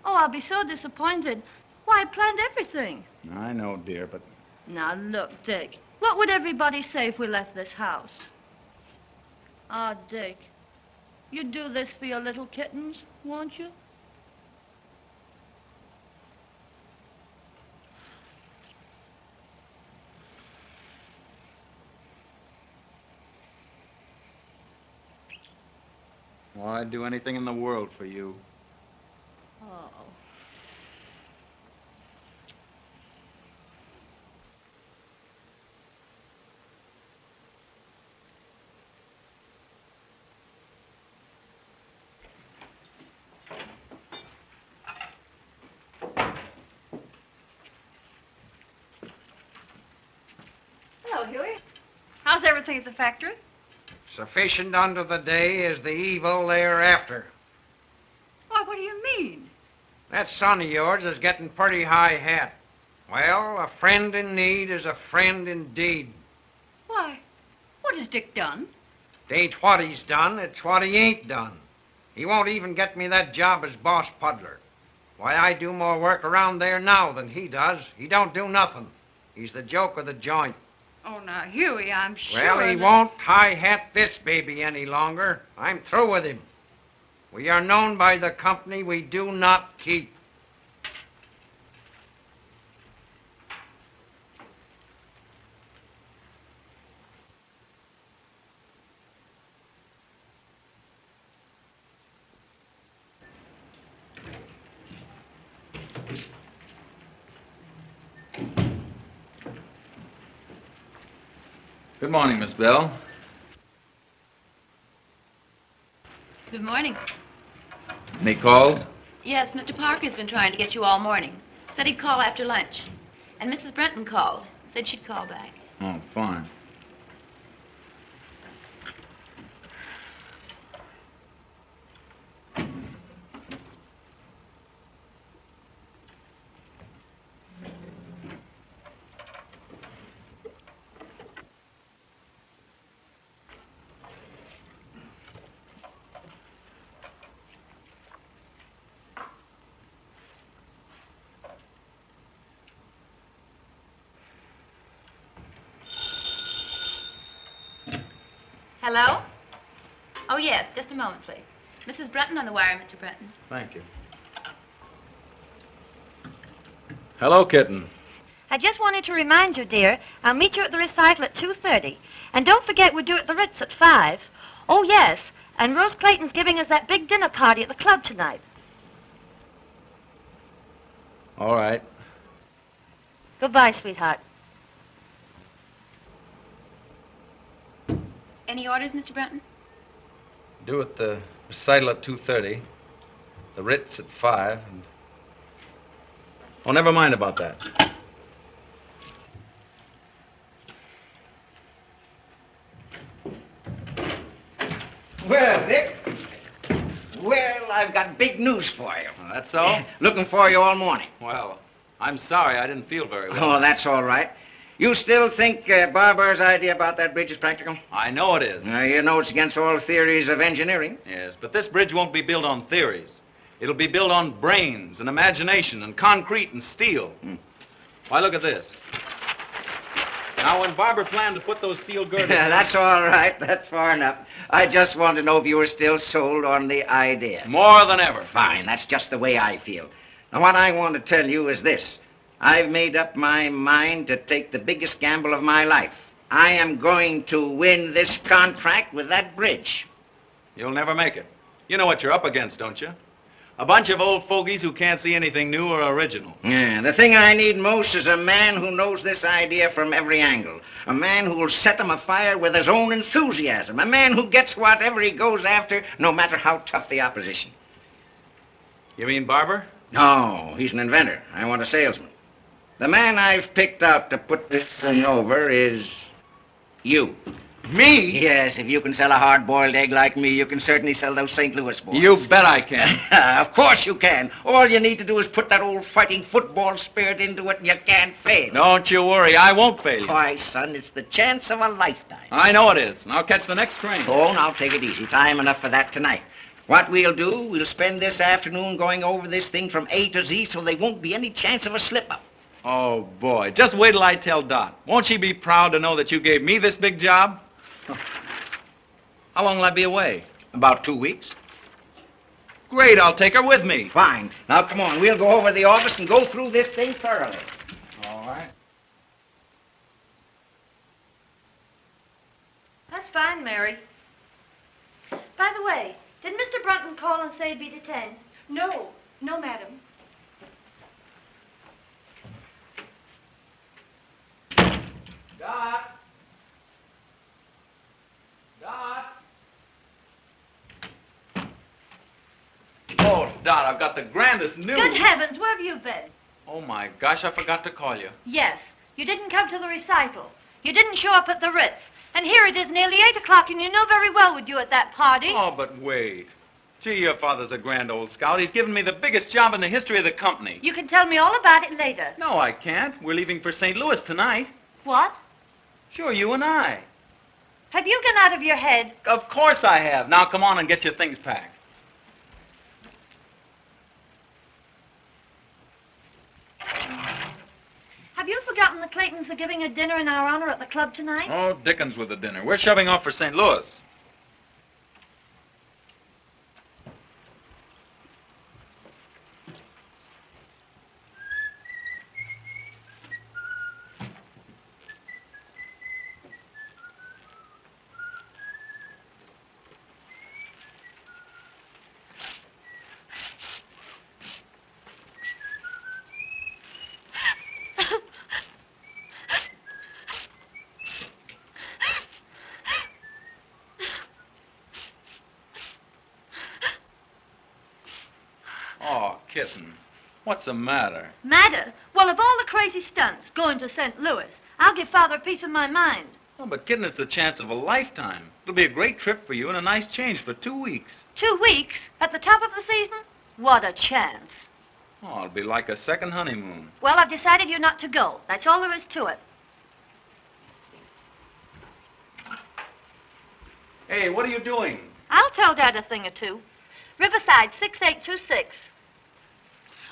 Oh, I'll be so disappointed. Why, I planned everything. I know, dear, but... Now, look, Dick. What would everybody say if we left this house? Oh, Dick. You'd do this for your little kittens, won't you? Well, I'd do anything in the world for you. Oh. Hello, Huey. How's everything at the factory? Sufficient unto the day is the evil thereafter. Why, what do you mean? That son of yours is getting pretty high hat. Well, a friend in need is a friend indeed. Why, what has Dick done? It ain't what he's done, it's what he ain't done. He won't even get me that job as boss puddler. Why, I do more work around there now than he does. He don't do nothing. He's the joke of the joint. Oh, now, Huey, I'm sure Well, he won't high-hat this baby any longer. I'm through with him. We are known by the company we do not keep. Good morning, Miss Bell. Good morning. Any calls? Yes, Mr. Parker's been trying to get you all morning. Said he'd call after lunch. And Mrs. Brenton called. Said she'd call back. Oh, fine. Hello? Oh, yes, just a moment, please. Mrs. Brenton on the wire, Mr. Brenton. Thank you. Hello, kitten. I just wanted to remind you, dear, I'll meet you at the recital at 2:30. And don't forget we're due at the Ritz at 5. Oh, yes, and Rose Clayton's giving us that big dinner party at the club tonight. All right. Goodbye, sweetheart. Any orders, Mr. Brenton? Due at the recital at 2:30. The Ritz at 5. And... Oh, never mind about that. Well, Dick. Well, I've got big news for you. Oh, that's all? Looking for you all morning. Well, I'm sorry. I didn't feel very well. Oh, that's all right. You still think Barber's idea about that bridge is practical? I know it is. You know it's against all theories of engineering. Yes, but this bridge won't be built on theories. It'll be built on brains and imagination and concrete and steel. Why, look at this. Now, when Barber planned to put those steel girders... That's all right. That's far enough. I just want to know if you were still sold on the idea. More than ever. Fine. That's just the way I feel. Now, what I want to tell you is this. I've made up my mind to take the biggest gamble of my life. I am going to win this contract with that bridge. You'll never make it. You know what you're up against, don't you? A bunch of old fogies who can't see anything new or original. Yeah, the thing I need most is a man who knows this idea from every angle. A man who will set him afire with his own enthusiasm. A man who gets whatever he goes after, no matter how tough the opposition. You mean Barber? No, he's an inventor. I want a salesman. The man I've picked out to put this thing over is you. Me? Yes, if you can sell a hard-boiled egg like me, you can certainly sell those St. Louis boys. You bet I can. Of course you can. All you need to do is put that old fighting football spirit into it and you can't fail. Don't you worry, I won't fail you. Why, son, it's the chance of a lifetime. I know it is, and I'll catch the next train. Oh, now take it easy. Time enough for that tonight. What we'll do, we'll spend this afternoon going over this thing from A to Z so there won't be any chance of a slip-up. Oh, boy, just wait till I tell Dot. Won't she be proud to know that you gave me this big job? How long will I be away? About 2 weeks. Great, I'll take her with me. Fine. Now, come on. We'll go over to the office and go through this thing thoroughly. All right. That's fine, Mary. By the way, did Mr. Brunton call and say he'd be detained? No, no, madam. Dot. Dot. Oh, Dot, I've got the grandest news. Good heavens, where have you been? Oh, my gosh, I forgot to call you. Yes, you didn't come to the recital. You didn't show up at the Ritz. And here it is nearly 8 o'clock, and you know very well we'd you at that party. Oh, but wait. Gee, your father's a grand old scout. He's given me the biggest job in the history of the company. You can tell me all about it later. No, I can't. We're leaving for St. Louis tonight. What? Sure, you and I. Have you gone out of your head? Of course I have. Now, come on and get your things packed. Have you forgotten the Claytons are giving a dinner in our honor at the club tonight? Oh, Dickens with the dinner. We're shoving off for St. Louis. Oh, kitten, what's the matter? Matter? Well, of all the crazy stunts going to St. Louis, I'll give Father a piece of my mind. Oh, but kitten, it's the chance of a lifetime. It'll be a great trip for you and a nice change for 2 weeks. 2 weeks? At the top of the season? What a chance. Oh, it'll be like a second honeymoon. Well, I've decided you're not to go. That's all there is to it. Hey, what are you doing? I'll tell Dad a thing or two. Riverside 6826.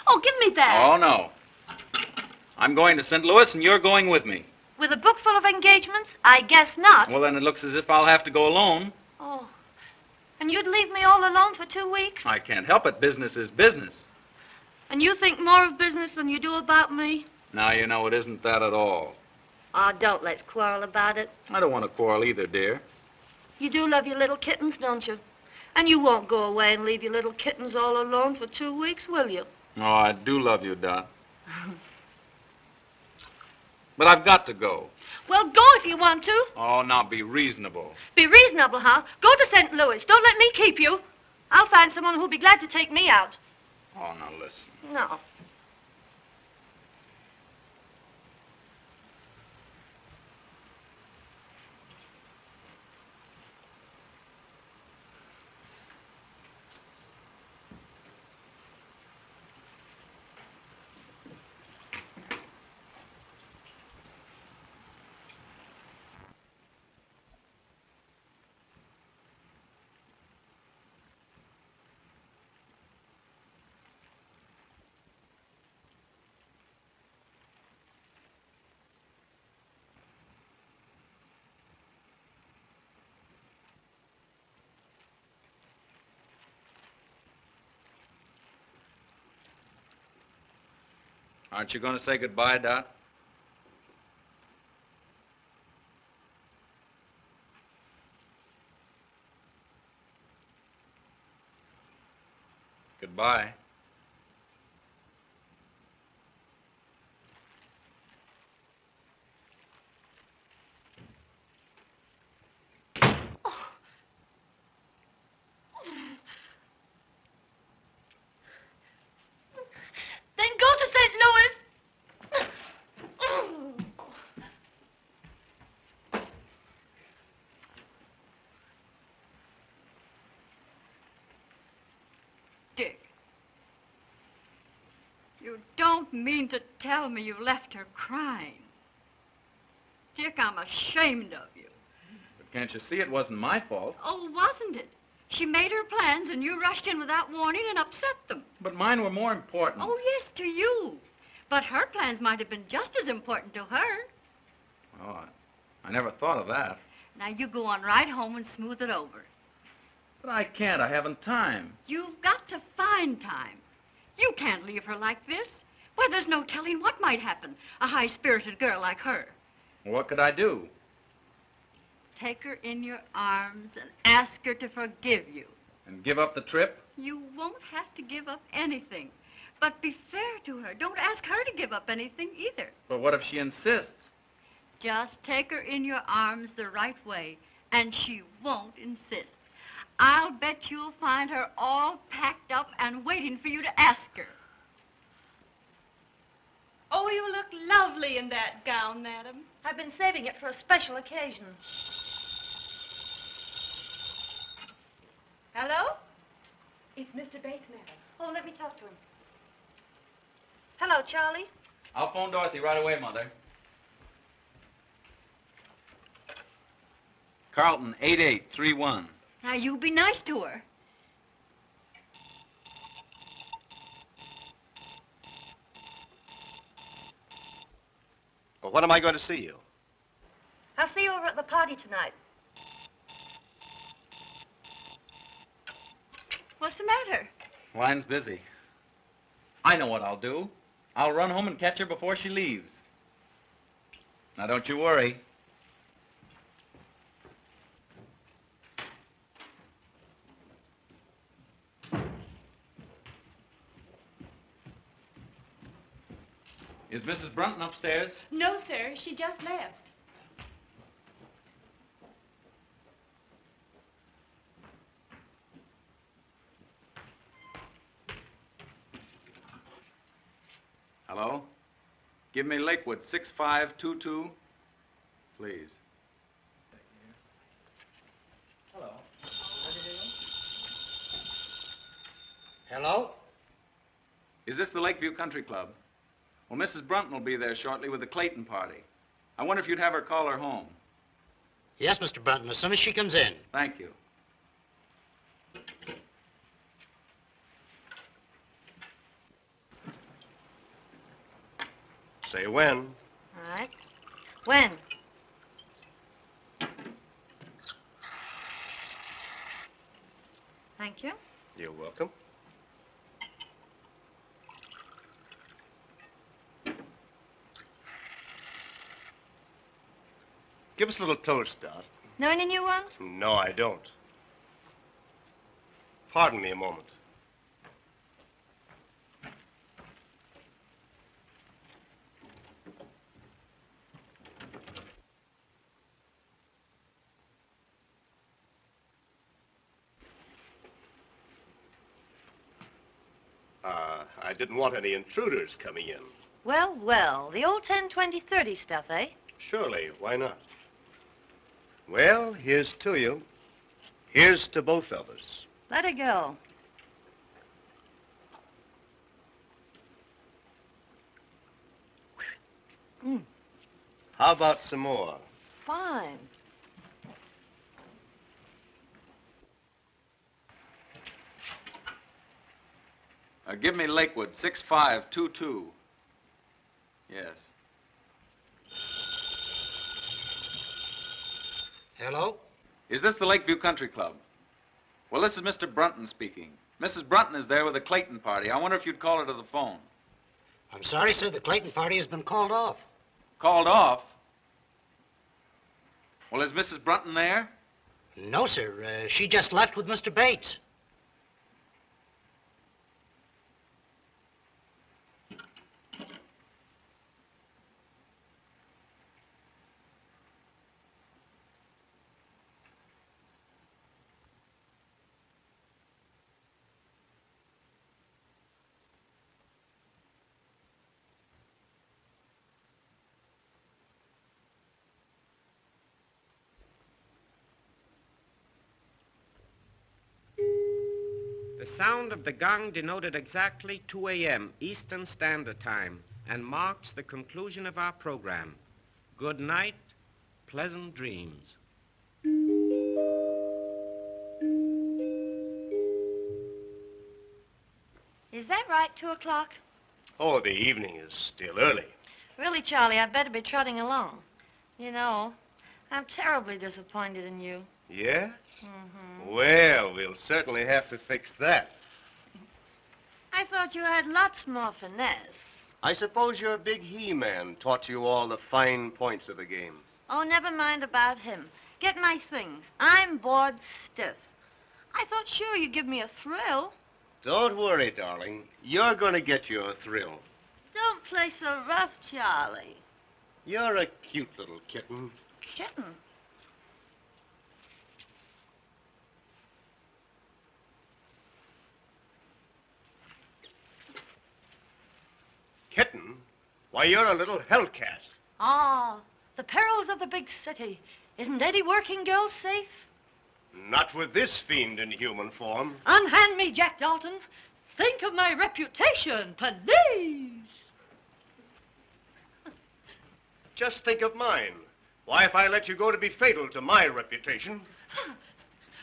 Oh, give me that. Oh, no. I'm going to St. Louis and you're going with me. With a book full of engagements? I guess not. Well, then it looks as if I'll have to go alone. Oh, and you'd leave me all alone for 2 weeks? I can't help it. Business is business. And you think more of business than you do about me? Now, you know, it isn't that at all. Oh, don't let's quarrel about it. I don't want to quarrel either, dear. You do love your little kittens, don't you? And you won't go away and leave your little kittens all alone for 2 weeks, will you? Oh, I do love you, Dot. But I've got to go. Well, go if you want to. Oh, now be reasonable. Be reasonable, huh? Go to St. Louis. Don't let me keep you. I'll find someone who'll be glad to take me out. Oh, now listen. No. Aren't you going to say goodbye, Dot? Goodbye. Then go to St. Louis. You don't mean to tell me you left her crying. Dick, I'm ashamed of you. But can't you see it wasn't my fault? Oh, wasn't it? She made her plans and you rushed in without warning and upset them. But mine were more important. Oh, yes, to you. But her plans might have been just as important to her. Oh, I never thought of that. Now, you go on right home and smooth it over. But I can't. I haven't time. You've got to find time. You can't leave her like this. Why, there's no telling what might happen, a high-spirited girl like her. What could I do? Take her in your arms and ask her to forgive you. And give up the trip? You won't have to give up anything. But be fair to her. Don't ask her to give up anything either. But what if she insists? Just take her in your arms the right way, and she won't insist. I'll bet you'll find her all packed up and waiting for you to ask her. Oh, you look lovely in that gown, madam. I've been saving it for a special occasion. Hello? It's Mr. Bates, madam. Oh, let me talk to him. Hello, Charlie. I'll phone Dorothy right away, Mother. Carlton, 8831. Now, you be nice to her. Well, when am I going to see you? I'll see you over at the party tonight. What's the matter? Line's busy. I know what I'll do. I'll run home and catch her before she leaves. Now, don't you worry. Is Mrs. Brunton upstairs? No, sir. She just left. Hello? Give me Lakewood, 6522. Please. Hello. Hello? Is this the Lakeview Country Club? Well, Mrs. Brunton will be there shortly with the Clayton party. I wonder if you'd have her call her home. Yes, Mr. Brunton, as soon as she comes in. Thank you. Say when. All right. When? Thank you. You're welcome. Give us a little toast, Dot. Know any new ones? No, I don't. Pardon me a moment. I didn't want any intruders coming in. Well, well, the old 10, 20, 30 stuff, eh? Surely, why not? Well, here's to you. Here's to both of us. Let her go. How about some more? Fine. Give me Lakewood, 6522. Yes. Hello? Is this the Lakeview Country Club? Well, this is Mr. Brunton speaking. Mrs. Brunton is there with the Clayton party. I wonder if you'd call her to the phone. I'm sorry, sir, the Clayton party has been called off. Called off? Well, is Mrs. Brunton there? No, sir. She just left with Mr. Bates. The sound of the gong denoted exactly 2 a.m. Eastern Standard Time and marks the conclusion of our program. Good night, pleasant dreams. Is that right, 2 o'clock? Oh, the evening is still early. Really, Charlie, I'd better be trotting along. You know, I'm terribly disappointed in you. Yes? Mm-hmm. Well, we'll certainly have to fix that. I thought you had lots more finesse. I suppose your big he-man taught you all the fine points of the game. Oh, never mind about him. Get my things. I'm bored stiff. I thought sure you'd give me a thrill. Don't worry, darling. You're going to get your thrill. Don't play so rough, Charlie. You're a cute little kitten. Kitten? Kitten? Why, you're a little hellcat. Ah, the perils of the big city. Isn't any working girl safe? Not with this fiend in human form. Unhand me, Jack Dalton. Think of my reputation, please. Just think of mine. Why, if I let you go to be fatal to my reputation.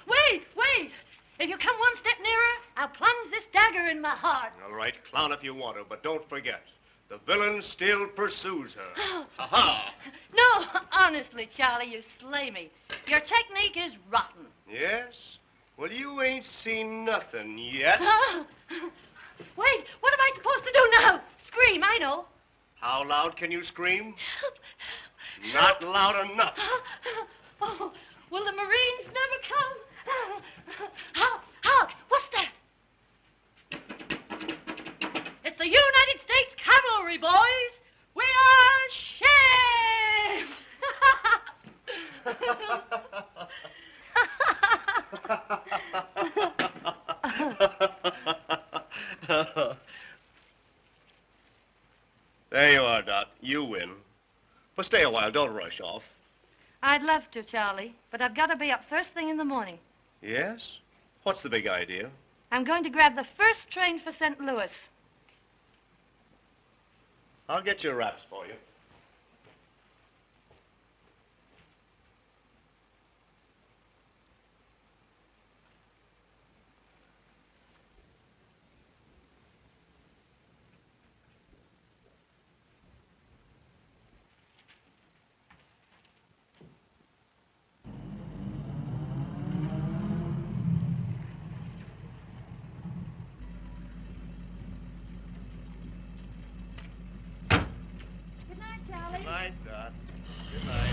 Wait, wait. If you come one step nearer, I'll plunge this dagger in my heart. All right, clown if you want to, but don't forget, the villain still pursues her. Ha-ha! No, honestly, Charlie, you slay me. Your technique is rotten. Yes? Well, you ain't seen nothing yet. Wait, what am I supposed to do now? Scream, I know. How loud can you scream? Not loud enough. Oh, will the Marines never come? Hark! What's that? It's the United States Cavalry, boys. We are shaved. There you are, Doc. You win. But stay a while. Don't rush off. I'd love to, Charlie, but I've got to be up first thing in the morning. Yes? What's the big idea? I'm going to grab the first train for St. Louis. I'll get your wraps for you. Good night, Dot. Good night.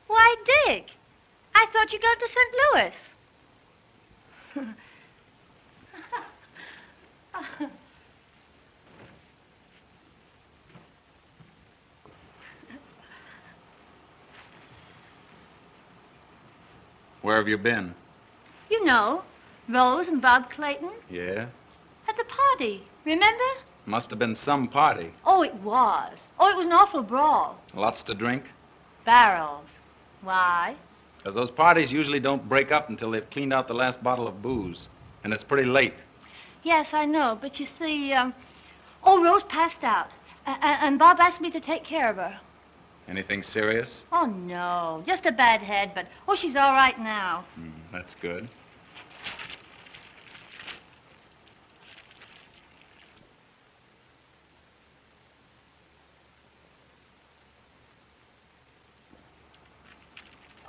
Why, Dick, I thought you got to St. Louis. Where have you been? You know, Rose and Bob Clayton Yeah? at the party, remember? Must have been some party. Oh, it was. Oh, it was an awful brawl. Lots to drink? Barrels. Why? Because those parties usually don't break up until they've cleaned out the last bottle of booze. And it's pretty late. Yes, I know, but you see, Rose passed out. And Bob asked me to take care of her. Anything serious? Oh, no, just a bad head, but, she's all right now. That's good.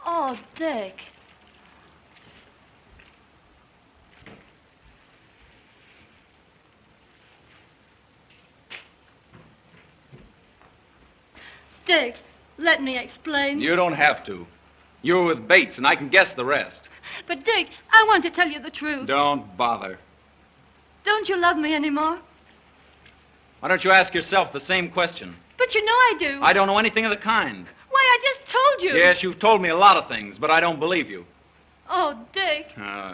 Oh, Dick. Dick, let me explain. You don't have to. You were with Bates, and I can guess the rest. But, Dick, I want to tell you the truth. Don't bother. Don't you love me anymore? Why don't you ask yourself the same question? But you know I do. I don't know anything of the kind. Why, I just told you. Yes, you've told me a lot of things, but I don't believe you. Oh, Dick.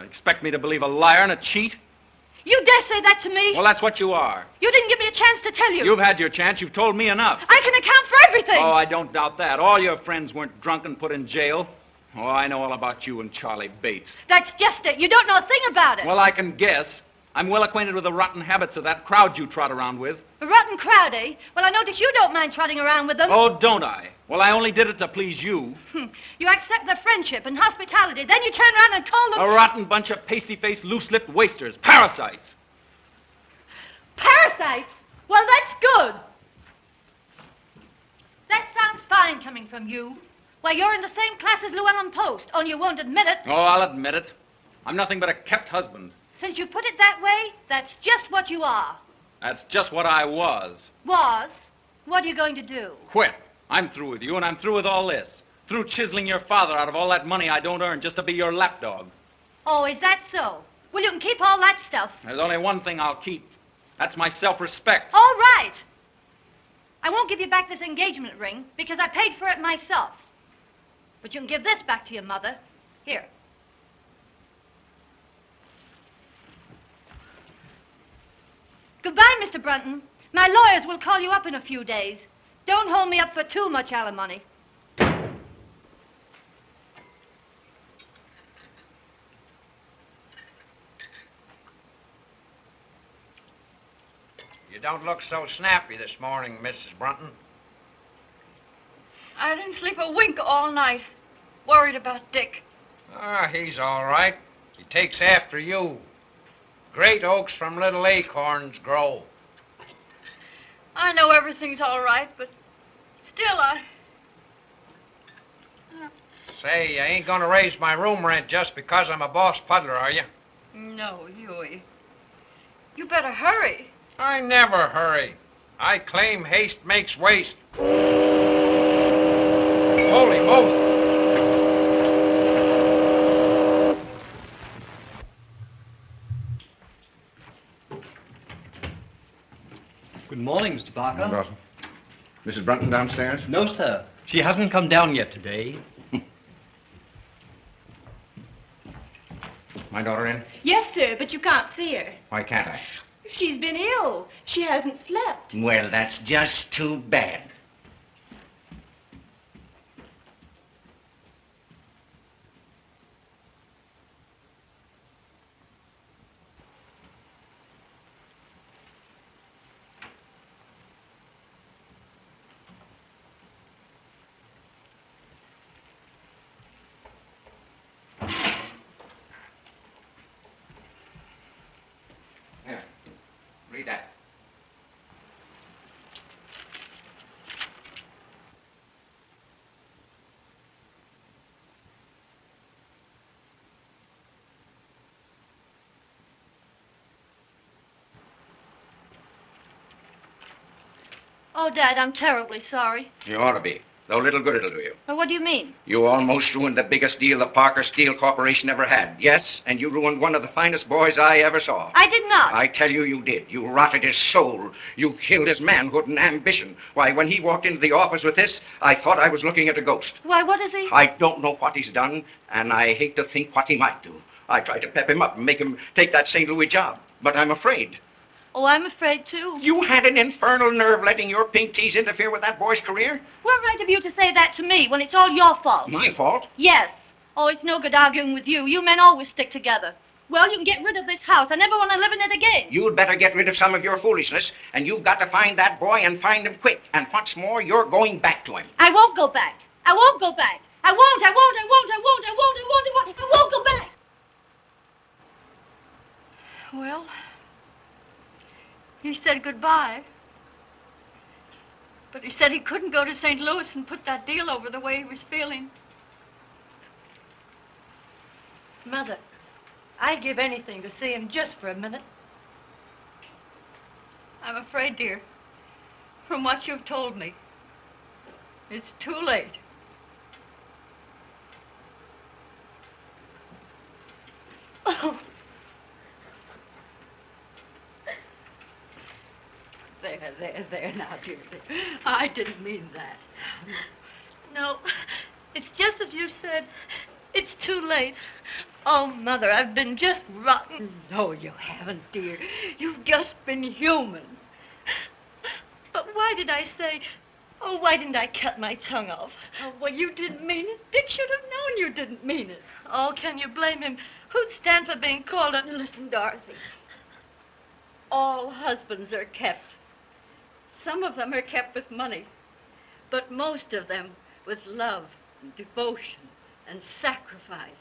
Expect me to believe a liar and a cheat? You dare say that to me? Well, that's what you are. You didn't give me a chance to tell you. You've had your chance. You've told me enough. I can account for everything. Oh, I don't doubt that. All your friends weren't drunk and put in jail. Oh, I know all about you and Charlie Bates. That's just it. You don't know a thing about it. Well, I can guess. I'm well acquainted with the rotten habits of that crowd you trot around with. A rotten crowd, eh? Well, I notice you don't mind trotting around with them. Oh, don't I? Well, I only did it to please you. You accept their friendship and hospitality, then you turn around and call them... A rotten bunch of pasty-faced, loose-lipped wasters. Parasites. Parasites? Well, that's good. That sounds fine coming from you. Why, you're in the same class as Llewellyn Post, only you won't admit it. Oh, I'll admit it. I'm nothing but a kept husband. Since you put it that way, that's just what you are. That's just what I was. Was? What are you going to do? Quit. I'm through with you, and I'm through with all this. Through chiseling your father out of all that money I don't earn just to be your lapdog. Oh, is that so? Well, you can keep all that stuff. There's only one thing I'll keep. That's my self-respect. All right. I won't give you back this engagement ring because I paid for it myself. But you can give this back to your mother. Here. Goodbye, Mr. Brunton. My lawyers will call you up in a few days. Don't hold me up for too much alimony. You don't look so snappy this morning, Mrs. Brunton. I didn't sleep a wink all night. Worried about Dick. Ah, he's all right. He takes after you. Great oaks from little acorns grow. I know everything's all right, but still Say, you ain't gonna raise my room rent just because I'm a boss puddler, are you? No, Huey. You better hurry. I never hurry. I claim haste makes waste. Holy moly. Good morning, Mr. Barker. Dawson. Mrs. Brunton downstairs? No, sir. She hasn't come down yet today. My daughter in? Yes, sir, but you can't see her. Why can't I? She's been ill. She hasn't slept. Well, that's just too bad. Here, read that. Oh, Dad, I'm terribly sorry. You ought to be. Though little good it'll do you. Well, what do you mean? You almost ruined the biggest deal the Parker Steel Corporation ever had. Yes, and you ruined one of the finest boys I ever saw. I did not. I tell you, you did. You rotted his soul. You killed his manhood and ambition. Why, when he walked into the office with this, I thought I was looking at a ghost. Why, what is he? I don't know what he's done, and I hate to think what he might do. I tried to pep him up and make him take that St. Louis job, but I'm afraid. Oh, I'm afraid, too. You had an infernal nerve letting your pink teas interfere with that boy's career? What right have you to say that to me when it's all your fault? My fault? Yes. Oh, it's no good arguing with you. You men always stick together. Well, you can get rid of this house. I never want to live in it again. You'd better get rid of some of your foolishness, and you've got to find that boy and find him quick. And what's more, you're going back to him. I won't go back. I won't go back. I won't go back. Well, he said goodbye. But he said he couldn't go to St. Louis and put that deal over the way he was feeling. Mother, I'd give anything to see him just for a minute. I'm afraid, dear, from what you've told me, it's too late. Oh. there now, dear. I didn't mean that. No, it's just as you said. It's too late. Oh, Mother, I've been just rotten. No, you haven't, dear. You've just been human. But why did I say... Oh, why didn't I cut my tongue off? Oh, well, you didn't mean it. Dick should have known you didn't mean it. Oh, can you blame him? Who'd stand for being called a... Listen, Dorothy. All husbands are kept. Some of them are kept with money, but most of them with love and devotion and sacrifice.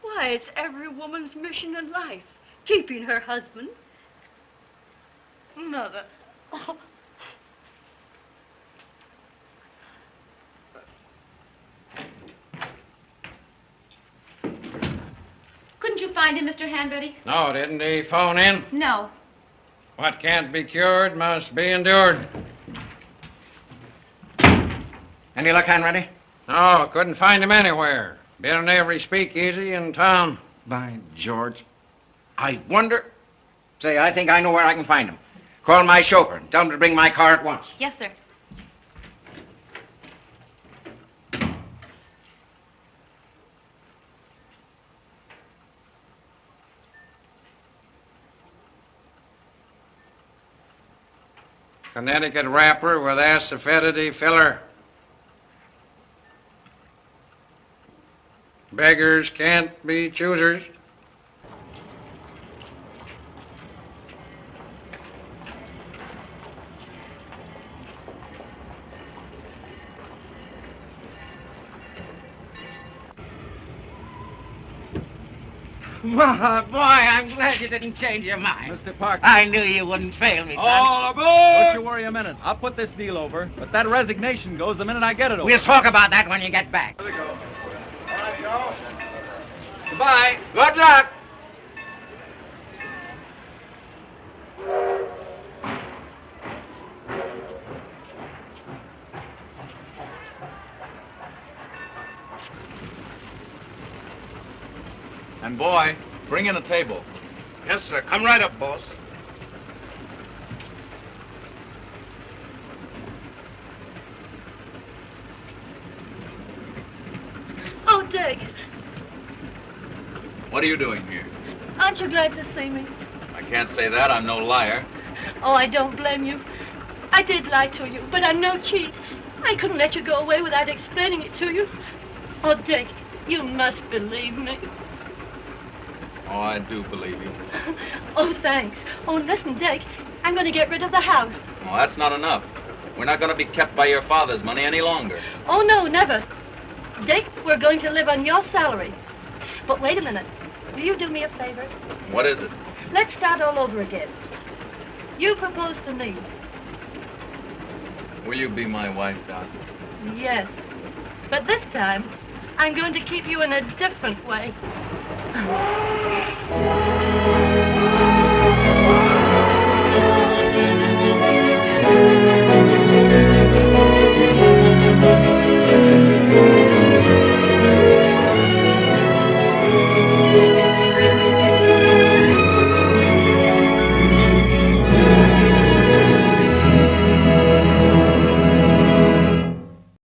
Why, it's every woman's mission in life, keeping her husband. Mother. Oh. Couldn't you find him, Mr. Hanratty? No, didn't he phone in? No. What can't be cured must be endured. Any luck, Hanratty? No, couldn't find him anywhere. Been in every speakeasy in town. By George, I wonder... Say, I think I know where I can find him. Call my chauffeur and tell him to bring my car at once. Yes, sir. Connecticut wrapper with acidity filler. Beggars can't be choosers. My boy, I'm glad you didn't change your mind. Mr. Parker. I knew you wouldn't fail me, son. All aboard! Don't you worry a minute. I'll put this deal over, but that resignation goes the minute I get it over. We'll talk about that when you get back. There we go. All right, Joe. Goodbye. Good luck. And boy, bring in a table. Yes, sir. Come right up, boss. Oh, Dick, What are you doing here? aren't you glad to see me? I can't say that. I'm no liar. Oh, I don't blame you. I did lie to you, but I'm no cheat. I couldn't let you go away without explaining it to you. Oh, Dick, you must believe me. Oh, I do believe you. Oh, thanks. Oh, listen, Dick, I'm going to get rid of the house. Oh, that's not enough. We're not going to be kept by your father's money any longer. Oh, no, never. Dick, we're going to live on your salary. But wait a minute. Will you do me a favor? What is it? Let's start all over again. You propose to me. Will you be my wife, Doc? Yes. But this time, I'm going to keep you in a different way.